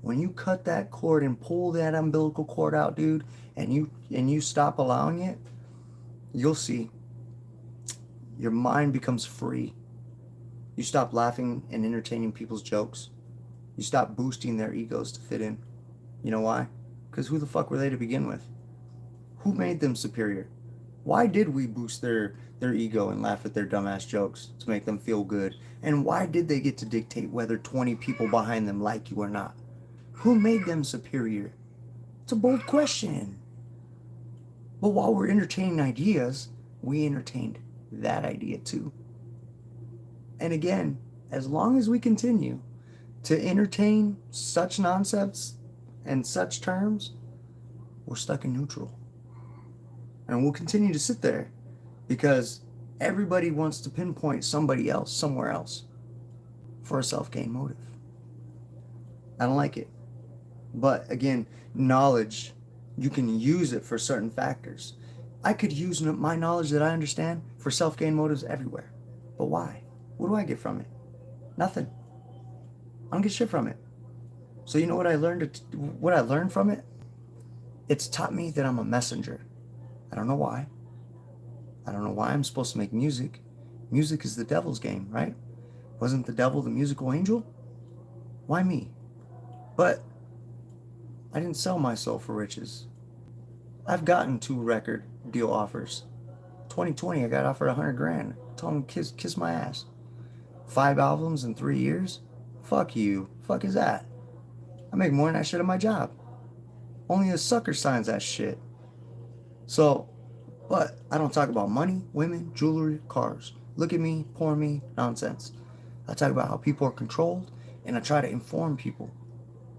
When you cut that cord and pull that umbilical cord out, dude, and you stop allowing it, you'll see. Your mind becomes free. You stop laughing and entertaining people's jokes. You stop boosting their egos to fit in. You know why? Because who the fuck were they to begin with? Who made them superior? Why did we boost their ego and laugh at their dumbass jokes to make them feel good? And why did they get to dictate whether 20 people behind them like you or not? Who made them superior? It's a bold question. But while we're entertaining ideas, we entertained that idea too. And again, as long as we continue to entertain such nonsense and such terms, we're stuck in neutral. And we'll continue to sit there because everybody wants to pinpoint somebody else, somewhere else, for a self-gain motive. I don't like it. But again, knowledge, you can use it for certain factors. I could use my knowledge that I understand for self-gain motives everywhere. But why? What do I get from it? Nothing. I don't get shit from it. So you know what I learned? What I learned from it? It's taught me that I'm a messenger. I don't know why. I don't know why I'm supposed to make music. Music is the devil's game, right? Wasn't the devil the musical angel? Why me? But I didn't sell my soul for riches. I've gotten 2 record deal offers. 2020, I got offered 100 grand. Told him kiss my ass. 5 albums in 3 years? Fuck you. Fuck is that? I make more than that shit at my job. Only a sucker signs that shit. So, but I don't talk about money, women, jewelry, cars. Look at me, poor me, nonsense. I talk about how people are controlled, and I try to inform people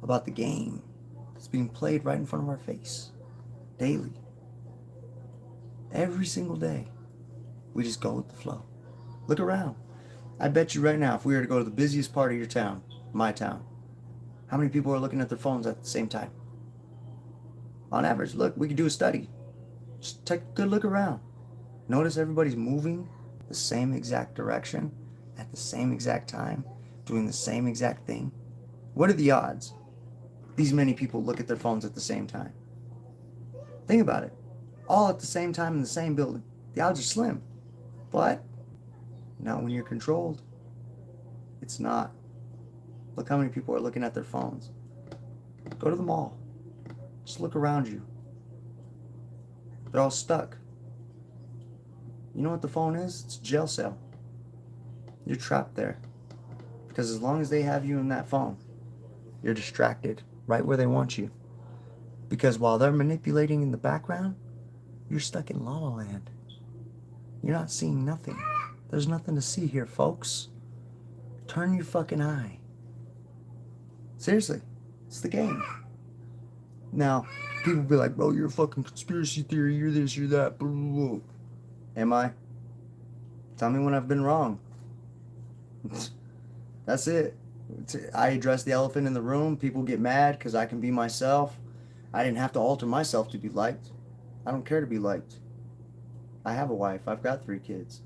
about the game that's being played right in front of our face. Daily. Every single day. We just go with the flow. Look around. I bet you right now, if we were to go to the busiest part of your town, my town, how many people are looking at their phones at the same time? On average, look, we could do a study. Just take a good look around. Notice everybody's moving the same exact direction at the same exact time, doing the same exact thing. What are the odds these many people look at their phones at the same time? Think about it. All at the same time in the same building. The odds are slim. But not when you're controlled. It's not. Look how many people are looking at their phones. Go to the mall. Just look around you. They're all stuck. You know what the phone is? It's a jail cell. You're trapped there. Because as long as they have you in that phone, you're distracted right where they want you. Because while they're manipulating in the background, you're stuck in La La Land. You're not seeing nothing. There's nothing to see here, folks. Turn your fucking eye. Seriously, it's the game. Now, people be like, bro, you're a fucking conspiracy theory, you're this, you're that, blah, blah, blah. Am I? Tell me when I've been wrong. That's it. I address the elephant in the room. People get mad because I can be myself. I didn't have to alter myself to be liked. I don't care to be liked. I have a wife. I've got 3 kids.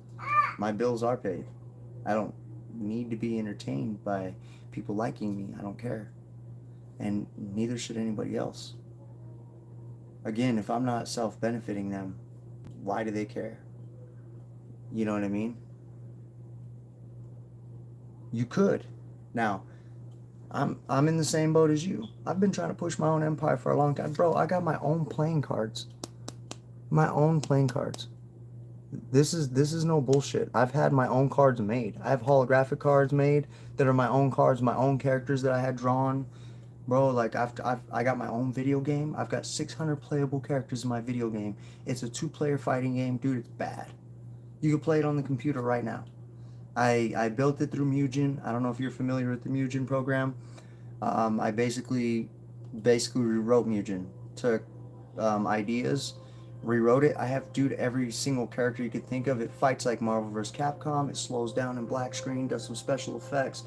My bills are paid. I don't need to be entertained by people liking me. I don't care. And neither should anybody else. Again, if I'm not self-benefiting them, why do they care? You know what I mean? You could. Now, I'm in the same boat as you. I've been trying to push my own empire for a long time. Bro, I got my own playing cards. My own playing cards. This is no bullshit. I've had my own cards made. I have holographic cards made that are my own cards, my own characters that I had drawn. Bro, like I got my own video game. I've got 600 playable characters in my video game. It's a 2-player fighting game. Dude, it's bad. You can play it on the computer right now. I built it through Mugen. I don't know if you're familiar with the Mugen program. I basically rewrote Mugen. Took ideas, rewrote it. I have, dude, every single character you could think of. It fights like Marvel vs. Capcom. It slows down in black screen, does some special effects.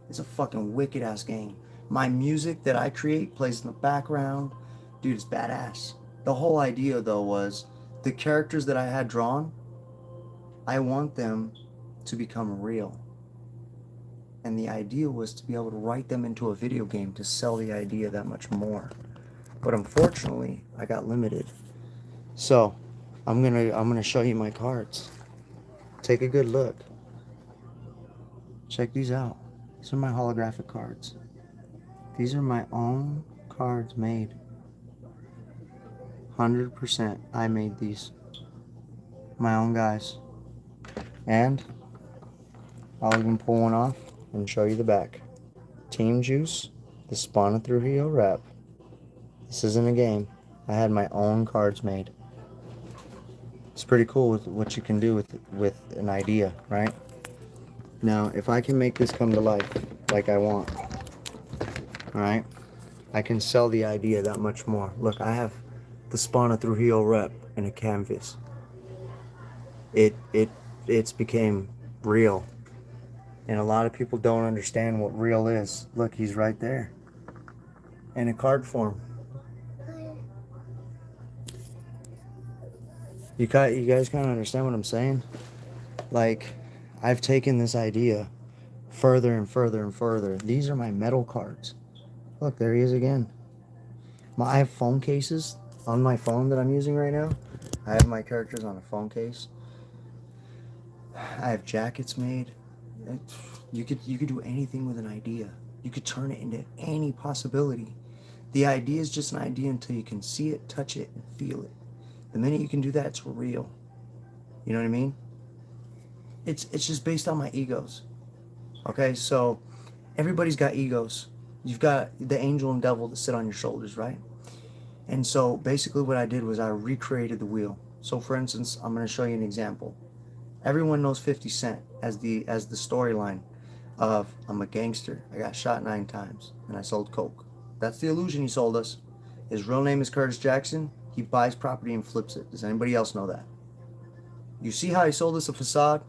It's a fucking wicked ass game. My music that I create plays in the background. Dude, it's badass. The whole idea though was the characters that I had drawn, I want them to become real. And the idea was to be able to write them into a video game to sell the idea that much more. But unfortunately, I got limited. So, I'm gonna show you my cards. Take a good look. Check these out. These are my holographic cards. These are my own cards made. 100% I made these. My own guys. And I'll even pull one off and show you the back. Team Juice, the Spawn of Trujillo rep. This isn't a game. I had my own cards made. It's pretty cool with what you can do with an idea, right? Now, if I can make this come to life like I want, alright, I can sell the idea that much more. Look, I have the Spawn of Trujillo rep in a canvas. It's became real. And a lot of people don't understand what real is. Look, he's right there. in a card form. You guys kind of understand what I'm saying? Like, I've taken this idea further and further and further. These are my metal cards. Look, there he is again. I have phone cases on my phone that I'm using right now. I have my characters on a phone case. I have jackets made. You could do anything with an idea. You could turn it into any possibility. The idea is just an idea until you can see it, touch it, and feel it. The minute you can do that, it's real. You know what I mean? It's just based on my egos. Okay, so everybody's got egos. You've got the angel and devil that sit on your shoulders, right? And so basically what I did was I recreated the wheel. So for instance, I'm going to show you an example. Everyone knows 50 Cent as the storyline of I'm a gangster. I got shot 9 times and I sold coke. That's the illusion he sold us. His real name is Curtis Jackson. He buys property and flips it. Does anybody else know that? You see how he sold us a facade?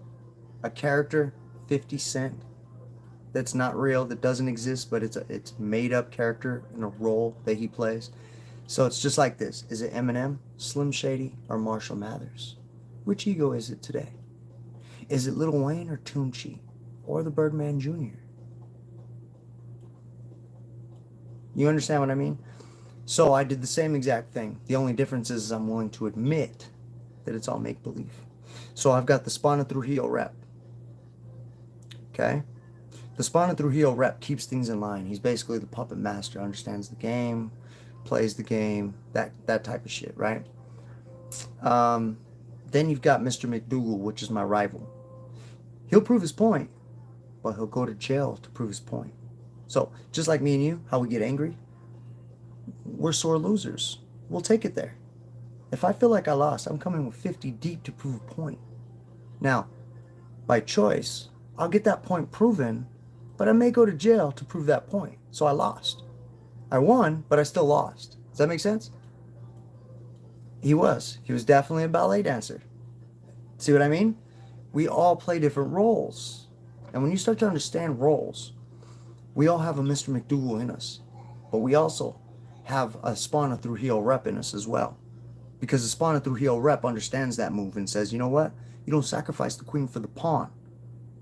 A character, 50 Cent, that's not real, that doesn't exist, but it's made up character in a role that he plays. So it's just like this. Is it Eminem, Slim Shady, or Marshall Mathers? Which ego is it today? Is it Lil Wayne or Tunchi? Or the Birdman Jr.? You understand what I mean? So I did the same exact thing. The only difference is I'm willing to admit that it's all make-believe. So I've got the Spana Trujillo rep. Okay? The Spana Trujillo rep keeps things in line. He's basically the puppet master, understands the game, plays the game, that type of shit, right? Then you've got Mr. McDougal, which is my rival. He'll prove his point, but he'll go to jail to prove his point. So, just like me and you, how we get angry, we're sore losers. We'll take it there. If I feel like I lost, I'm coming with 50 deep to prove a point. Now, by choice, I'll get that point proven, but I may go to jail to prove that point. So I lost. I won, but I still lost. Does that make sense? He was. He was definitely a ballet dancer. See what I mean? We all play different roles. And when you start to understand roles, we all have a Mr. McDougal in us. But we also have a Spana Trujillo rep in us as well. Because the Spana Trujillo rep understands that move and says, you know what? You don't sacrifice the queen for the pawn.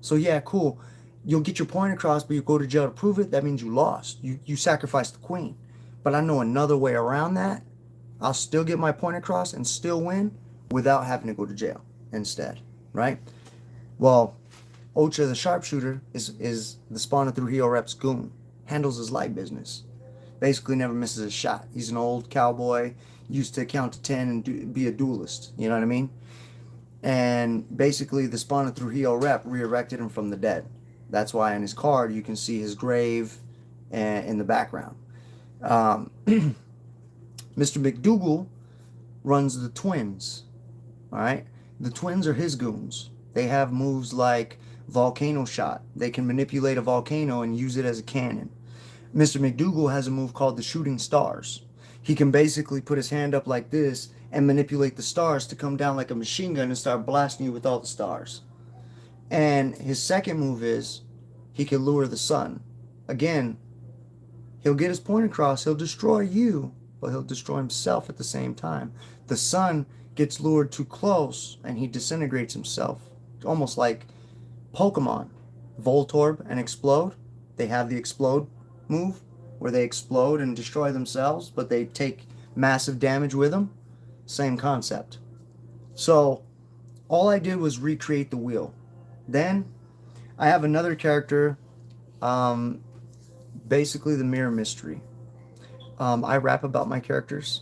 So yeah, cool. You'll get your point across, but you go to jail to prove it. That means you lost. You sacrificed the queen. But I know another way around that. I'll still get my point across and still win without having to go to jail instead, right? Well, Ocha the sharpshooter is the Spana Trujillo rep's goon. Handles his light business. Basically never misses a shot. He's an old cowboy, used to count to 10 and be a duelist. You know what I mean? And basically the Spana Trujillo rep re-erected him from the dead. That's why in his card you can see his grave in the background. Mr. McDougal runs the twins. All right? The twins are his goons. They have moves like volcano shot. They can manipulate a volcano and use it as a cannon. Mr. McDougal has a move called the shooting stars. He can basically put his hand up like this and manipulate the stars to come down like a machine gun and start blasting you with all the stars. And his second move is he can lure the sun. Again, he'll get his point across. He'll destroy you, but he'll destroy himself at the same time. The sun gets lured too close and he disintegrates himself. Almost like Pokemon. Voltorb and Explode. They have the Explode move where they explode and destroy themselves, but they take massive damage with them. Same concept. So all I did was recreate the wheel. Then I have another character, basically the Mirror Mystery. I rap about my characters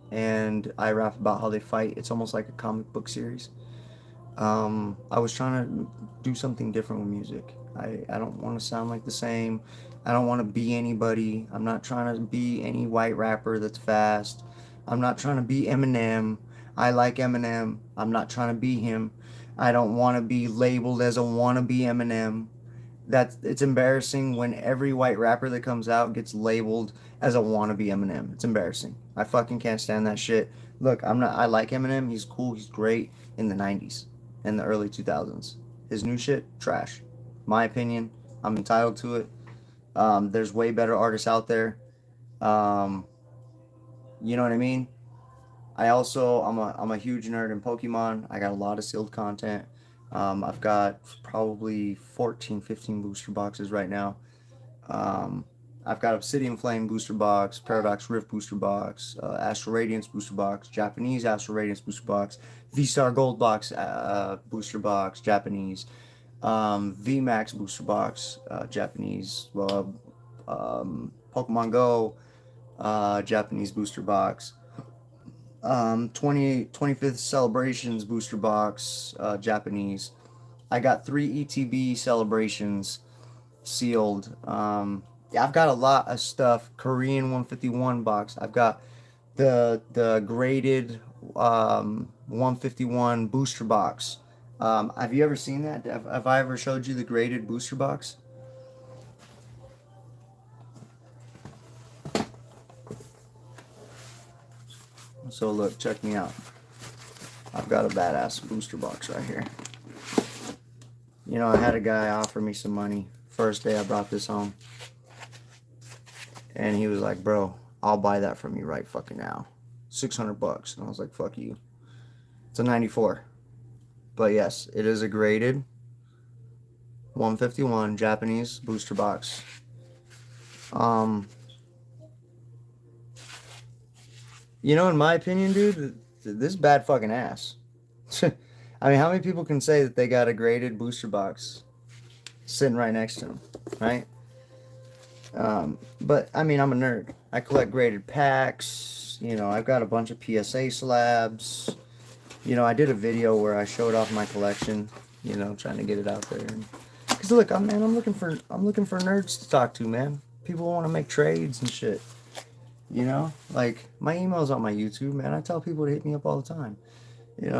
and I rap about how they fight. It's almost like a comic book series. I was trying to do something different with music. I don't want to sound like the same. I don't want to be anybody. I'm not trying to be any white rapper that's fast. I'm not trying to be Eminem. I like Eminem. I'm not trying to be him. I don't want to be labeled as a wannabe Eminem. It's embarrassing when every white rapper that comes out gets labeled as a wannabe Eminem. It's embarrassing. I fucking can't stand that shit. Look, I like Eminem. He's cool. He's great in the 90s and the early 2000s. His new shit, trash. My opinion. I'm entitled to it. There's way better artists out there. Um, you know what I mean? I'm a huge nerd in Pokemon. I got a lot of sealed content. I've got probably 14, 15 booster boxes right now. Um, I've got Obsidian Flame booster box, Paradox Rift booster box, Astral Radiance booster box, Japanese Astral Radiance booster box, V-Star Gold box booster box, Japanese, VMAX booster box, Japanese, Pokemon Go, Japanese booster box, 25th Celebrations booster box, Japanese. I got 3 ETB celebrations sealed. Yeah, I've got a lot of stuff. Korean 151 box. I've got the graded 151 booster box. Have you ever seen that? Have I ever showed you the graded booster box? So look, check me out. I've got a badass booster box right here. You know, I had a guy offer me some money first day I brought this home. And he was like, bro, I'll buy that from you right fucking now. $600. And I was like, fuck you. It's a 94. But yes, it is a graded 151 Japanese booster box. You know, in my opinion, dude, this is bad fucking ass. I mean, how many people can say that they got a graded booster box sitting right next to them, right? But I mean, I'm a nerd. I collect graded packs. You know, I've got a bunch of PSA slabs. You know, I did a video where I showed off my collection. You know, trying to get it out there. Cause look, I'm looking for nerds to talk to, man. People want to make trades and shit. You know, like my email's on my YouTube, man. I tell people to hit me up all the time. You know,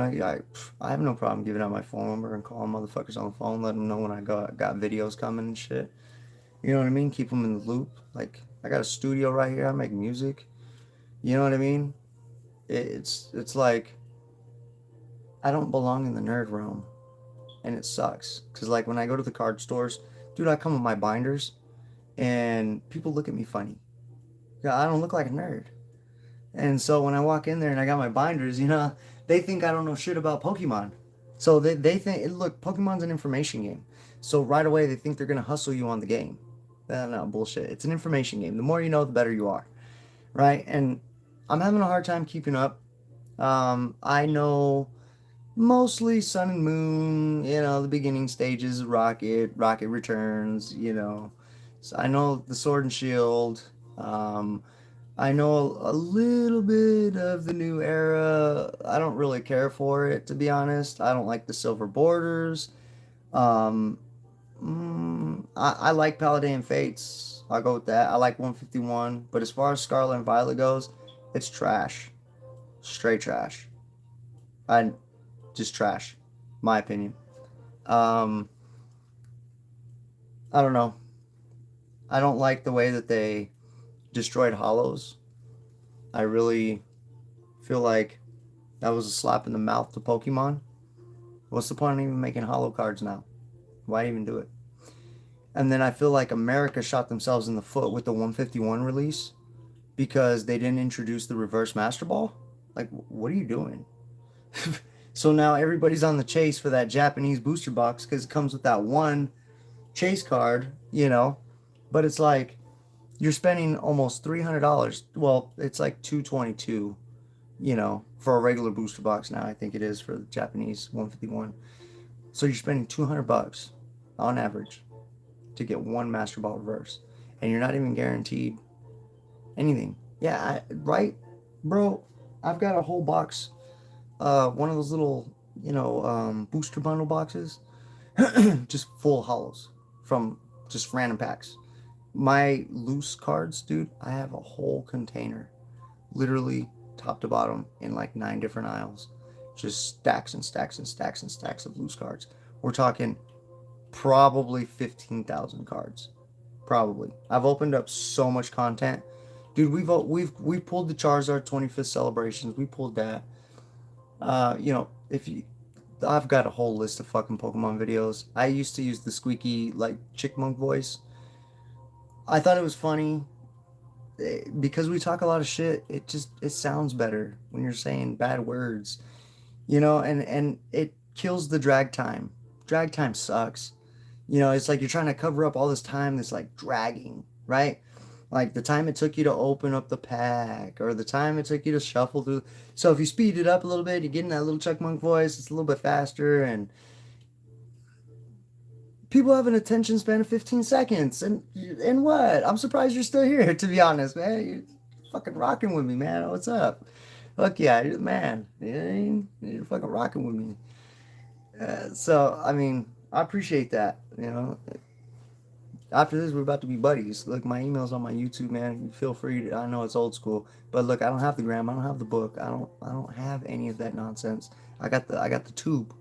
I have no problem giving out my phone number and calling motherfuckers on the phone, letting them know when I got videos coming and shit. You know what I mean? Keep them in the loop. Like I got a studio right here. I make music. You know what I mean? It's like I don't belong in the nerd realm, and it sucks. Cause like when I go to the card stores, dude, I come with my binders, and people look at me funny. I don't look like a nerd. And so when I walk in there and I got my binders, you know, they think I don't know shit about Pokemon. So they think, look, Pokemon's an information game. So right away they think they're going to hustle you on the game. No, bullshit. It's an information game. The more you know, the better you are. Right? And I'm having a hard time keeping up. I know mostly Sun and Moon, you know, the beginning stages, Rocket Returns, you know. So I know the Sword and Shield. Um, I know a little bit of the new era. I don't really care for it, to be honest. I don't like the silver borders. Um, I like Paladin Fates. I'll go with that. I like 151. But as far as Scarlet and Violet goes, it's trash. Straight trash. I just trash. My opinion. Um, I don't know. I don't like the way that they destroyed Hollows. I really feel like that was a slap in the mouth to Pokemon. What's the point of even making hollow cards now? Why even do it? And then I feel like America shot themselves in the foot with the 151 release because they didn't introduce the reverse Master Ball. Like, what are you doing? So now everybody's on the chase for that Japanese booster box because it comes with that one chase card, you know. But it's like you're spending almost $300. Well, it's like 222, you know, for a regular booster box now. I think it is for the Japanese 151. So you're spending $200 on average to get one Master Ball reverse, and you're not even guaranteed anything. Yeah, right, bro. I've got a whole box, one of those little, you know, booster bundle boxes, just full hollows from just random packs. My loose cards, dude, I have a whole container, literally top to bottom in like 9 different aisles, just stacks and stacks and stacks and stacks of loose cards. We're talking probably 15,000 cards. Probably. I've opened up so much content. Dude, we've pulled the Charizard 25th celebrations. We pulled that. You know, if you I've got a whole list of fucking Pokemon videos. I used to use the squeaky like chickmunk voice. I thought it was funny. because we talk a lot of shit, it sounds better when you're saying bad words, you know, and it kills the drag time. Drag time sucks. You know, it's like you're trying to cover up all this time that's like dragging, right? Like the time it took you to open up the pack or the time it took you to shuffle through. So if you speed it up a little bit, you get in that little Chuck Monk voice, it's a little bit faster, and people have an attention span of 15 seconds. And what? I'm surprised you're still here, to be honest, man. You're fucking rocking with me, man. What's up? Look, yeah, you're the man. You're fucking rocking with me. So, I mean, I appreciate that. You know, after this, we're about to be buddies. Look, my email's on my YouTube, man. You feel free to. I know it's old school, but look, I don't have the gram. I don't have the book. I don't have any of that nonsense. I got the tube.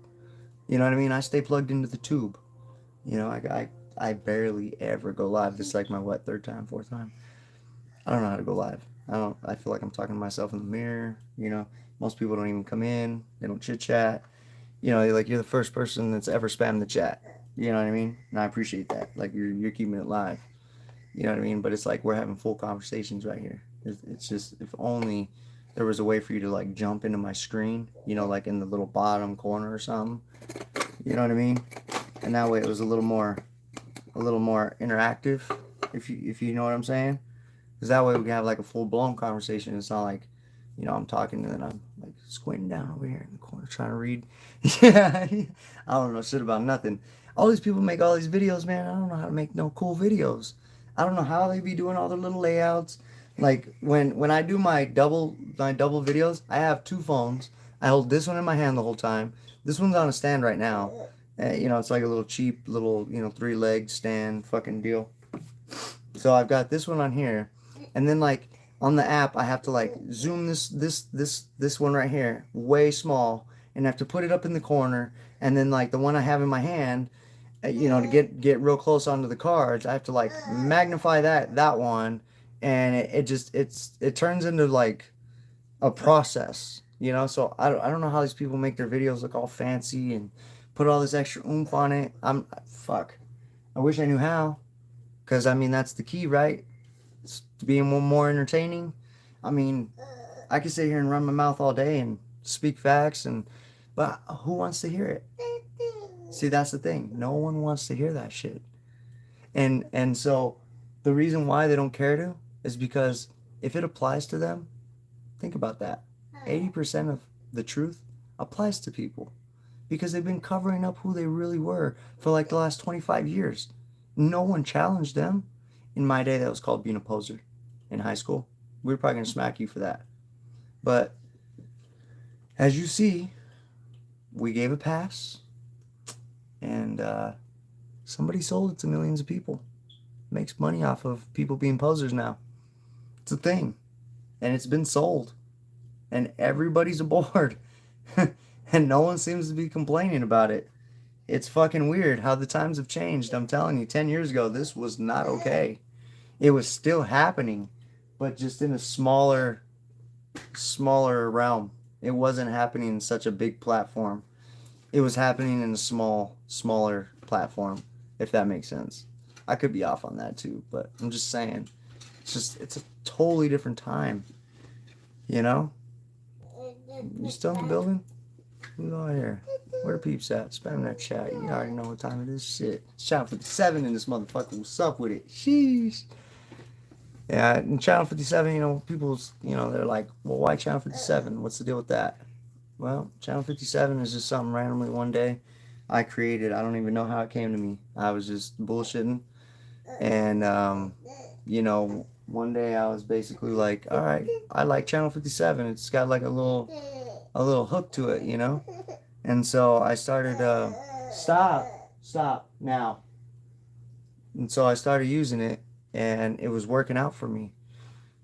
You know what I mean? I stay plugged into the tube. You know, I barely ever go live. This is like my what, third time, fourth time. I don't know how to go live. I don't. I feel like I'm talking to myself in the mirror. You know, most people don't even come in. They don't chit chat. You know, like you're the first person that's ever spammed the chat. You know what I mean? And I appreciate that. Like you're keeping it live. You know what I mean? But it's like we're having full conversations right here. It's just if only there was a way for you to like jump into my screen. You know, like in the little bottom corner or something. You know what I mean? And that way it was a little more interactive. If you know what I'm saying. Because that way we can have like a full blown conversation. It's not like, you know, I'm talking and then I'm like squinting down over here in the corner trying to read. Yeah, I don't know shit about nothing. All these people make all these videos, man. I don't know how to make no cool videos. I don't know how they be doing all their little layouts. Like when I do my double videos, I have two phones. I hold this one in my hand the whole time. This one's on a stand right now. You know, it's like a little cheap little, you know, three-leg stand fucking deal. So I've got this one on here, and then like on the app, I have to like zoom this one right here way small, and I have to put it up in the corner, and then like the one I have in my hand, you know, to get real close onto the cards, I have to like magnify that one, and it just it turns into like a process, you know. So I don't know how these people make their videos look all fancy and put all this extra oomph on it. I'm fuck. I wish I knew how. Because, I mean, that's the key, right? It's being more entertaining. I mean, I could sit here and run my mouth all day and speak facts, but who wants to hear it? See, that's the thing. No one wants to hear that shit. And so the reason why they don't care to is because if it applies to them, think about that. 80% of the truth applies to people because they've been covering up who they really were for like the last 25 years. No one challenged them. In my day, that was called being a poser in high school. We were probably going to smack you for that. But as you see, we gave a pass, and somebody sold it to millions of people. Makes money off of people being posers now. It's a thing. And it's been sold. And everybody's aboard. And no one seems to be complaining about it. It's fucking weird how the times have changed. I'm telling you, 10 years ago, this was not okay. It was still happening, but just in a smaller realm. It wasn't happening in such a big platform. It was happening in a smaller platform, if that makes sense. I could be off on that too, but I'm just saying. It's a totally different time. You know? You still in the building? Who's on here? Where the peeps at? Spam that chat. You already know what time it is. Shit. It's Channel 57 in this motherfucker. What's up with it? Sheesh. Yeah, in Channel 57, you know, people's, you know, they're like, well, why Channel 57? What's the deal with that? Well, Channel 57 is just something randomly one day I created. I don't even know how it came to me. I was just bullshitting. And, you know, one day I was basically like, all right, I like Channel 57. It's got like a little hook to it, you know? And so I started, stop now. And so I started using it, and it was working out for me.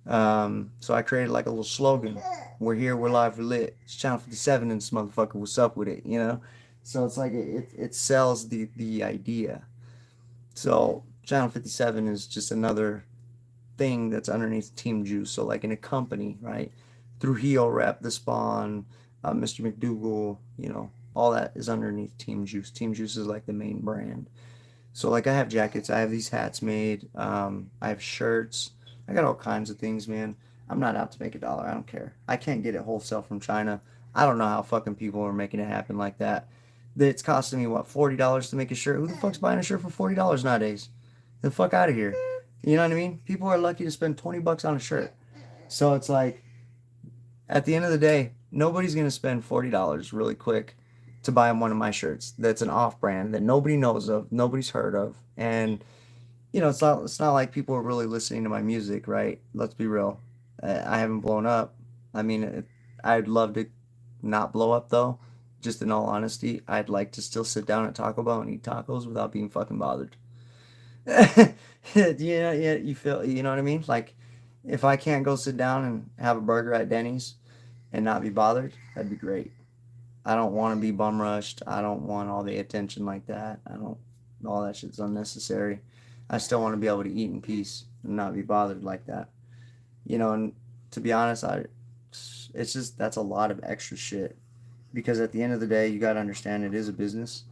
So I created like a little slogan. We're here, we're live, we're lit. It's Channel 57 and this motherfucker, what's up with it, you know? So it's like it sells the idea. So Channel 57 is just another thing that's underneath Team Juice. So like in a company, right? Trujillo rep, the Spawn, Mr. McDougal, you know, all that is underneath Team Juice. Team Juice is like the main brand. So like I have jackets, I have these hats made, I have shirts, I got all kinds of things, man. I'm not out to make a dollar. I don't care. I can't get it wholesale from China. I don't know how fucking people are making it happen like that. It's costing me what, $40 to make a shirt? Who the fuck's buying a shirt for $40 nowadays? The fuck out of here. You know what I mean? People are lucky to spend $20 on a shirt. So it's like, at the end of the day, nobody's gonna spend $40 really quick to buy one of my shirts. That's an off brand that nobody knows of, nobody's heard of, and it's not like people are really listening to my music, right? Let's be real. I haven't blown up. I mean, I'd love to not blow up though. Just in all honesty, I'd like to still sit down at Taco Bell and eat tacos without being fucking bothered. Yeah, yeah, you feel, you know what I mean? Like, if I can't go sit down and have a burger at Denny's and not be bothered, that'd be great. I don't want to be bum rushed. I don't want all the attention like that. I don't, all that shit's unnecessary. I still want to be able to eat in peace and not be bothered like that. And to be honest, it's just, that's a lot of extra shit. Because at the end of the day, you got to understand it is a business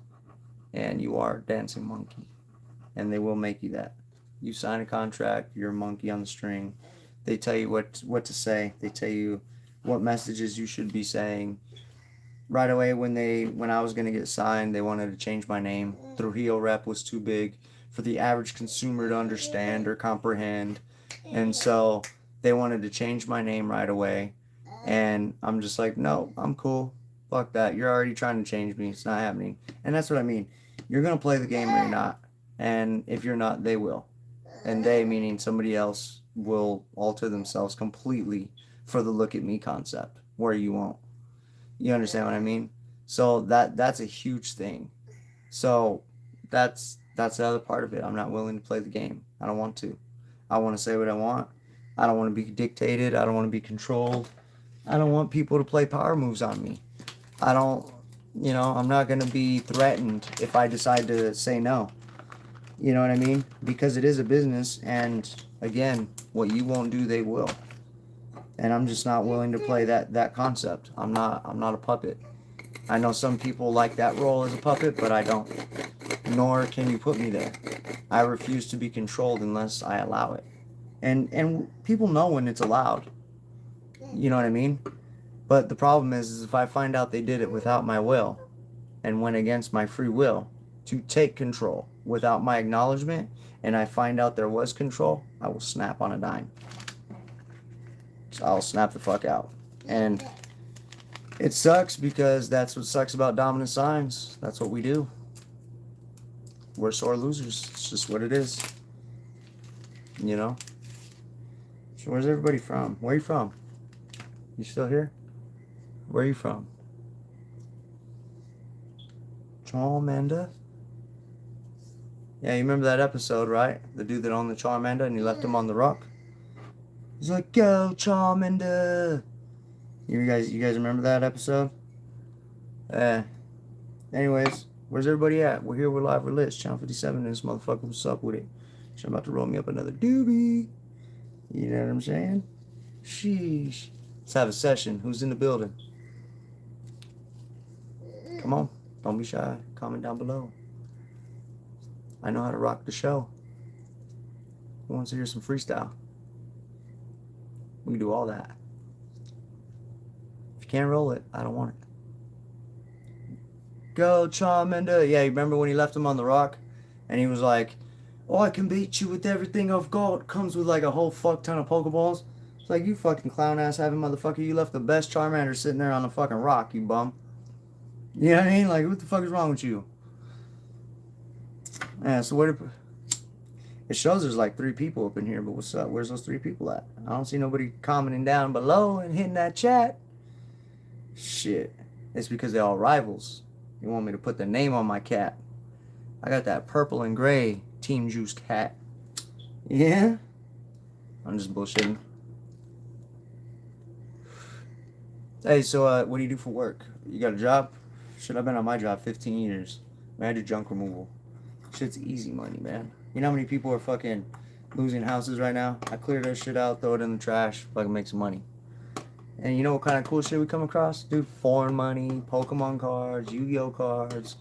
and you are a dancing monkey. And they will make you that. You sign a contract, you're a monkey on the string. They tell you what to say. They tell you what messages you should be saying. Right away when I was gonna get signed, they wanted to change my name. Trujillo rep was too big for the average consumer to understand or comprehend, and so they wanted to change my name right away. And I'm just like, no, I'm cool. Fuck that. You're already trying to change me. It's not happening. And that's what I mean. You're gonna play the game or you're not. And if you're not, they will. And they, meaning somebody else, will alter themselves completely for the look at me concept, where you won't. You understand what I mean? So that's a huge thing. So that's the other part of it. I'm not willing to play the game. I don't want to. I want to say what I want. I don't want to be dictated. I don't want to be controlled. I don't want people to play power moves on me. I don't, I'm not going to be threatened if I decide to say no. You know what I mean? Because it is a business, and again, what you won't do, they will. And I'm just not willing to play that concept. I'm not a puppet. I know some people like that role as a puppet, but I don't. Nor can you put me there. I refuse to be controlled unless I allow it. And people know when it's allowed. You know what I mean? But the problem is if I find out they did it without my will and went against my free will to take control without my acknowledgement, and I find out there was control, I will snap on a dime. So I'll snap the fuck out. And it sucks because that's what sucks about dominant signs. That's what we do. We're sore losers. It's just what it is. So where's everybody from? Where are you from? You still here? Where are you from? Charmander? Yeah, you remember that episode, right? The dude that owned the Charmander and he left him on the rock? He's like, go Charmander! You guys remember that episode? Anyways, where's everybody at? We're here, we're live, we're lit. It's Channel 57 and this motherfucker, what's up with it? So I'm about to roll me up another doobie. You know what I'm saying? Sheesh. Let's have a session. Who's in the building? Come on. Don't be shy. Comment down below. I know how to rock the show. Who wants to hear some freestyle? We can do all that. If you can't roll it, I don't want it. Go Charmander. Yeah, you remember when he left him on the rock? And he was like, oh, I can beat you with everything I've got. Comes with like a whole fuck ton of Pokeballs. It's like, you fucking clown ass having motherfucker. You left the best Charmander sitting there on the fucking rock, you bum. You know what I mean? Like, what the fuck is wrong with you? Yeah, so it shows there's like 3 people up in here, but what's up? Where's those 3 people at? I don't see nobody commenting down below and hitting that chat. Shit. It's because they're all rivals. You want me to put the name on my cat. I got that purple and gray Team Juice cat. Yeah? I'm just bullshitting. Hey, so what do you do for work? You got a job? Shit, I've been on my job 15 years. Man, I do junk removal. Shit's easy money, man. You know how many people are fucking losing houses right now? I clear that shit out, throw it in the trash, fucking make some money. And you know what kind of cool shit we come across? Dude, foreign money, Pokemon cards, Yu-Gi-Oh cards,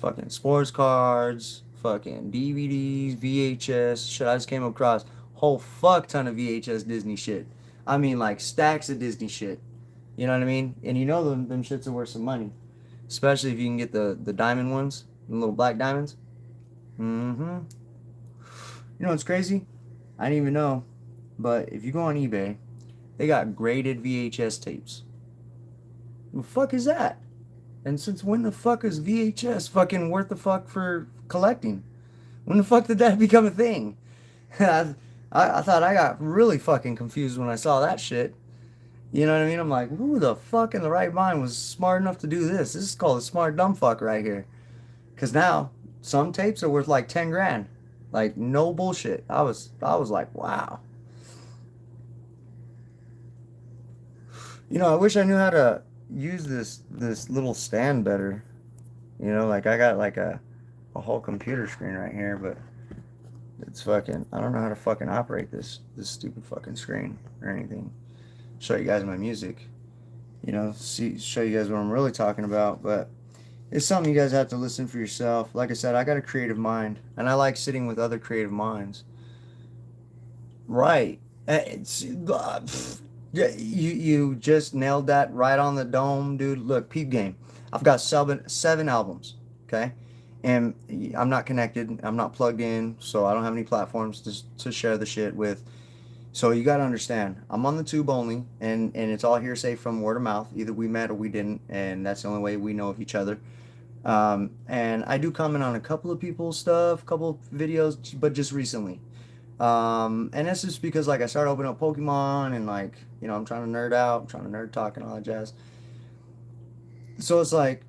fucking sports cards, fucking DVDs, VHS. Shit, I just came across whole fuck ton of VHS Disney shit. I mean, like stacks of Disney shit. You know what I mean? And you know them shits are worth some money, especially if you can get the diamond ones, the little black diamonds. Mm-hmm. You know what's crazy? I didn't even know, but if you go on eBay, they got graded VHS tapes. The fuck is that? And since when the fuck is VHS fucking worth the fuck for collecting? When the fuck did that become a thing? I thought I got really fucking confused when I saw that shit. You know what I mean? I'm like, who the fuck in the right mind was smart enough to do this? This is called a smart dumb fuck right here. Cause now some tapes are worth like 10 grand. Like no bullshit. I was like, wow. You know, I wish I knew how to use this little stand better. You know, like I got like a whole computer screen right here, but it's fucking I don't know how to fucking operate this stupid fucking screen or anything. Show you guys my music. You know, show you guys what I'm really talking about, but it's something you guys have to listen for yourself. Like I said, I got a creative mind, and I like sitting with other creative minds. Right. Yeah, you just nailed that right on the dome, dude. Look, peep game. I've got seven albums, okay? And I'm not connected. I'm not plugged in, so I don't have any platforms to share the shit with. So you got to understand, I'm on the tube only, and it's all hearsay from word of mouth. Either we met or we didn't, and that's the only way we know of each other. And I do comment on a couple of people's stuff, couple of videos, but just recently. And that's just because like I started opening up Pokemon and like, you know, I'm trying to nerd out, I'm trying to nerd talk and all that jazz. So it's like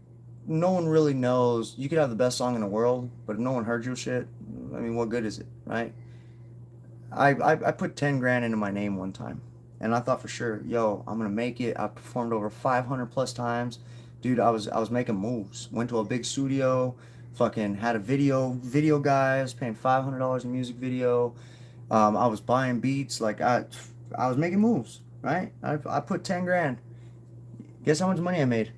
no one really knows. You could have the best song in the world, but if no one heard your shit, I mean, what good is it, right? I put 10 grand into my name one time, and I thought for sure, yo, I'm gonna make it. I performed over 500 plus times, dude. I was making moves. Went to a big studio, fucking had a video guy. I was paying $500 a music video. I was buying beats. Like I was making moves, right? I put 10 grand. Guess how much money I made?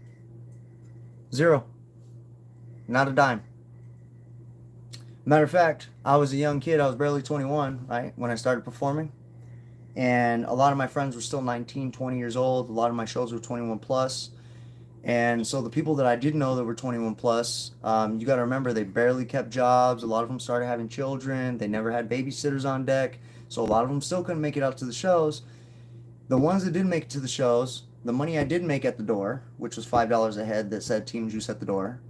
Zero. Not a dime. Matter of fact, I was a young kid. I was barely 21, right, when I started performing. And a lot of my friends were still 19, 20 years old. A lot of my shows were 21 plus. And so the people that I did know that were 21 plus, you got to remember they barely kept jobs. A lot of them started having children. They never had babysitters on deck. So a lot of them still couldn't make it out to the shows. The ones that did make it to the shows, the money I did make at the door, which was $5 a head that said Team Juice at the door,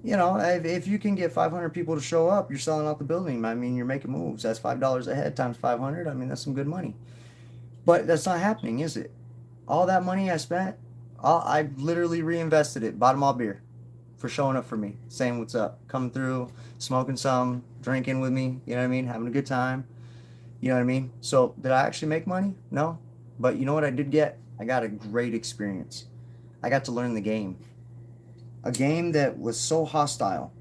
you know, if you can get 500 people to show up, you're selling out the building. I mean, you're making moves. That's $5 a head times 500. I mean, that's some good money. But that's not happening, is it? All that money I spent, I literally reinvested it. Bought them all beer for showing up for me, saying what's up, coming through, smoking some, drinking with me. You know what I mean? Having a good time. You know what I mean? So did I actually make money? No. But you know what I did get? I got a great experience. I got to learn the game. A game that was so hostile,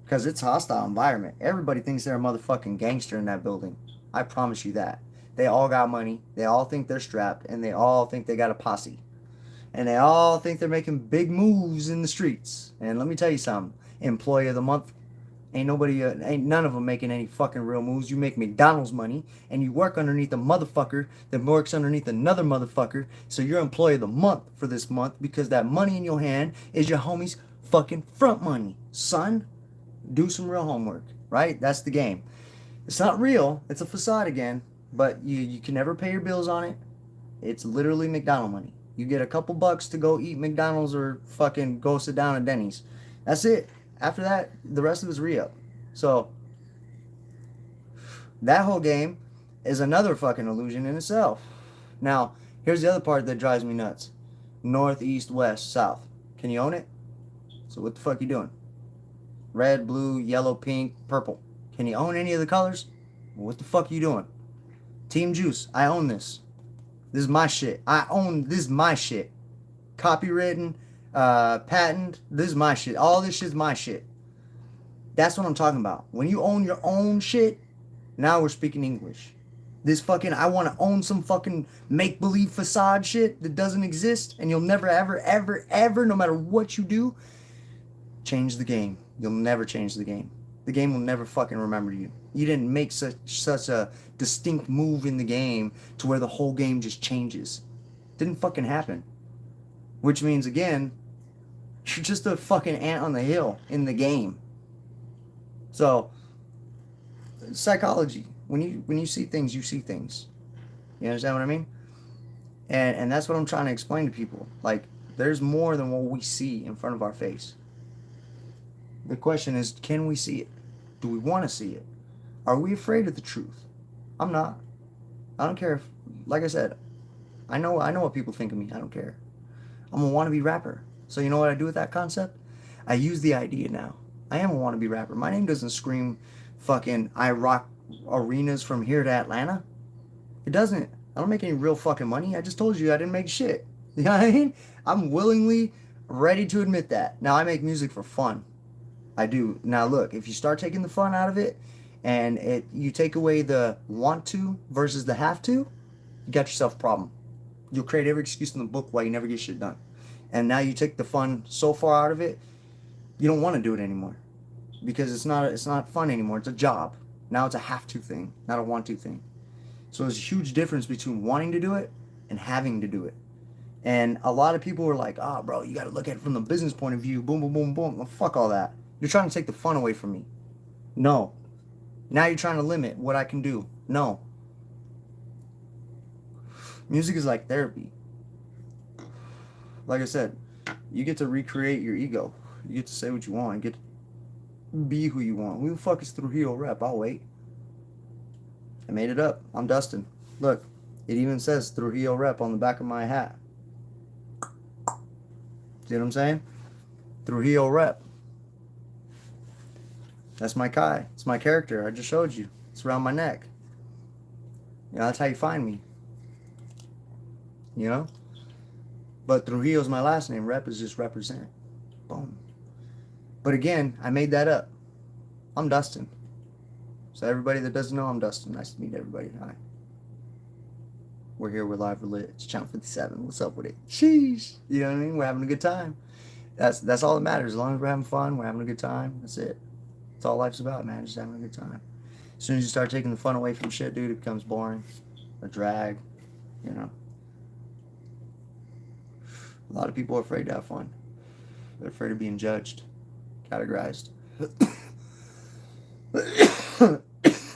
because it's a hostile environment. Everybody thinks they're a motherfucking gangster in that building. I promise you that. They all got money. They all think they're strapped, and they all think they got a posse. And they all think they're making big moves in the streets. And let me tell you something. Employee of the month, ain't none of them making any fucking real moves. You make McDonald's money, and you work underneath a motherfucker that works underneath another motherfucker. So you're employee of the month for this month because that money in your hand is your homie's fucking front money. Son, do some real homework, right? That's the game. It's not real. It's a facade again, but you can never pay your bills on it. It's literally McDonald's money. You get a couple bucks to go eat McDonald's or fucking go sit down at Denny's. That's it. After that, the rest of it's re-up. So, that whole game is another fucking illusion in itself. Now, here's the other part that drives me nuts. North, east, west, south. Can you own it? So what the fuck you doing? Red, blue, yellow, pink, purple. Can you own any of the colors? Well, what the fuck are you doing? Team Juice, I own this. This is my shit. This is my shit. Copywritten, patent, this is my shit. All this shit's my shit. That's what I'm talking about. When you own your own shit, now we're speaking English. This fucking, I want to own some fucking make-believe facade shit that doesn't exist, and you'll never, ever, ever, ever, no matter what you do, change the game. You'll never change the game. The game will never fucking remember you. You didn't make such a distinct move in the game to where the whole game just changes. Didn't fucking happen. Which means, again, you're just a fucking ant on the hill in the game. So, psychology. When you see things, you see things. You understand what I mean? And that's what I'm trying to explain to people. Like, there's more than what we see in front of our face. The question is, can we see it? Do we want to see it? Are we afraid of the truth? I'm not. I don't care if, like I said, I know what people think of me. I don't care. I'm a wannabe rapper. So you know what I do with that concept? I use the idea now. I am a wannabe rapper. My name doesn't scream fucking I rock arenas from here to Atlanta. It doesn't. I don't make any real fucking money. I just told you I didn't make shit. You know what I mean? I'm willingly ready to admit that. Now, I make music for fun. I do. Now, look, if you start taking the fun out of it and you take away the want to versus the have to, you got yourself a problem. You'll create every excuse in the book why you never get shit done. And now you take the fun so far out of it, you don't want to do it anymore. Because it's not fun anymore. It's a job. Now it's a have to thing, not a want to thing. So there's a huge difference between wanting to do it and having to do it. And a lot of people are like, oh, bro, you got to look at it from the business point of view. Boom, boom, boom, boom. Well, fuck all that. You're trying to take the fun away from me. No. Now you're trying to limit what I can do. No. Music is like therapy. Like I said, you get to recreate your ego. You get to say what you want. You get to be who you want. Who the fuck is Trujillo rep? I'll wait. I made it up. I'm Dustin. Look, it even says Trujillo rep on the back of my hat. See what I'm saying? Trujillo rep. That's my Kai. It's my character. I just showed you. It's around my neck. You know, that's how you find me. You know? But Trujillo's my last name. Rep is just represent. Boom. But again, I made that up. I'm Dustin. So everybody that doesn't know, I'm Dustin. Nice to meet everybody. Hi. We're here. We're live. We're lit. It's Channel 57. What's up with it? Sheesh. You know what I mean? We're having a good time. That's all that matters. As long as we're having fun, we're having a good time. That's it. That's all life's about, man. Just having a good time. As soon as you start taking the fun away from shit, dude, it becomes boring. A drag. You know. A lot of people are afraid to have fun. They're afraid of being judged, categorized.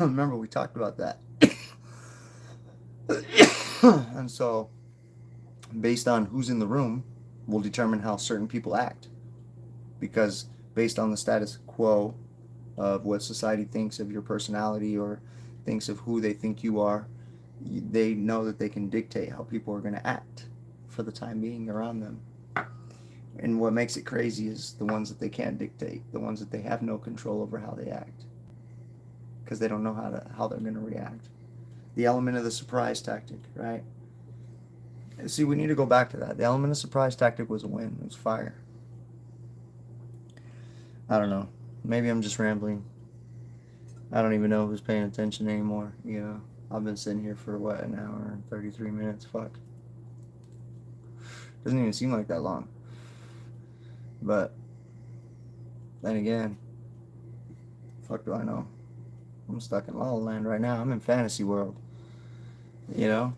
Remember, we talked about that. And so, based on who's in the room, will determine how certain people act. Because based on the status quo of what society thinks of your personality or thinks of who they think you are, they know that they can dictate how people are going to act for the time being around them. And what makes it crazy is the ones that they can't dictate, the ones that they have no control over how they act, because they don't know how they're going to react. The element of the surprise tactic, right? See, we need to go back to that. The element of surprise tactic was a win. It was fire. I don't know. Maybe I'm just rambling. I don't even know who's paying attention anymore. You know, I've been sitting here for what, an hour and 33 minutes. Fuck. Doesn't even seem like that long. But then again, fuck do I know? I'm stuck in La La Land right now. I'm in fantasy world. You know?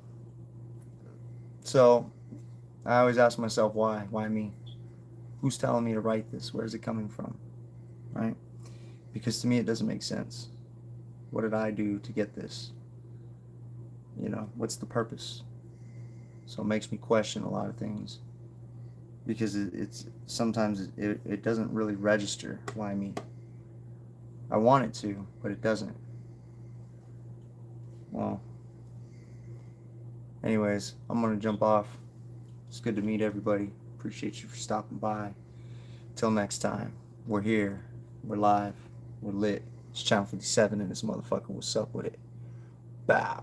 So I always ask myself, why? Why me? Who's telling me to write this? Where's it coming from? Right? Because to me it doesn't make sense. What did I do to get this? You know, what's the purpose? So it makes me question a lot of things. Because it's sometimes it doesn't really register. Why me? I want it to, but it doesn't. Well, anyways, I'm gonna jump off. It's good to meet everybody. Appreciate you for stopping by. Till next time, we're here, we're live, we're lit. It's Channel 57 and this motherfucker. What's up with it? Bow.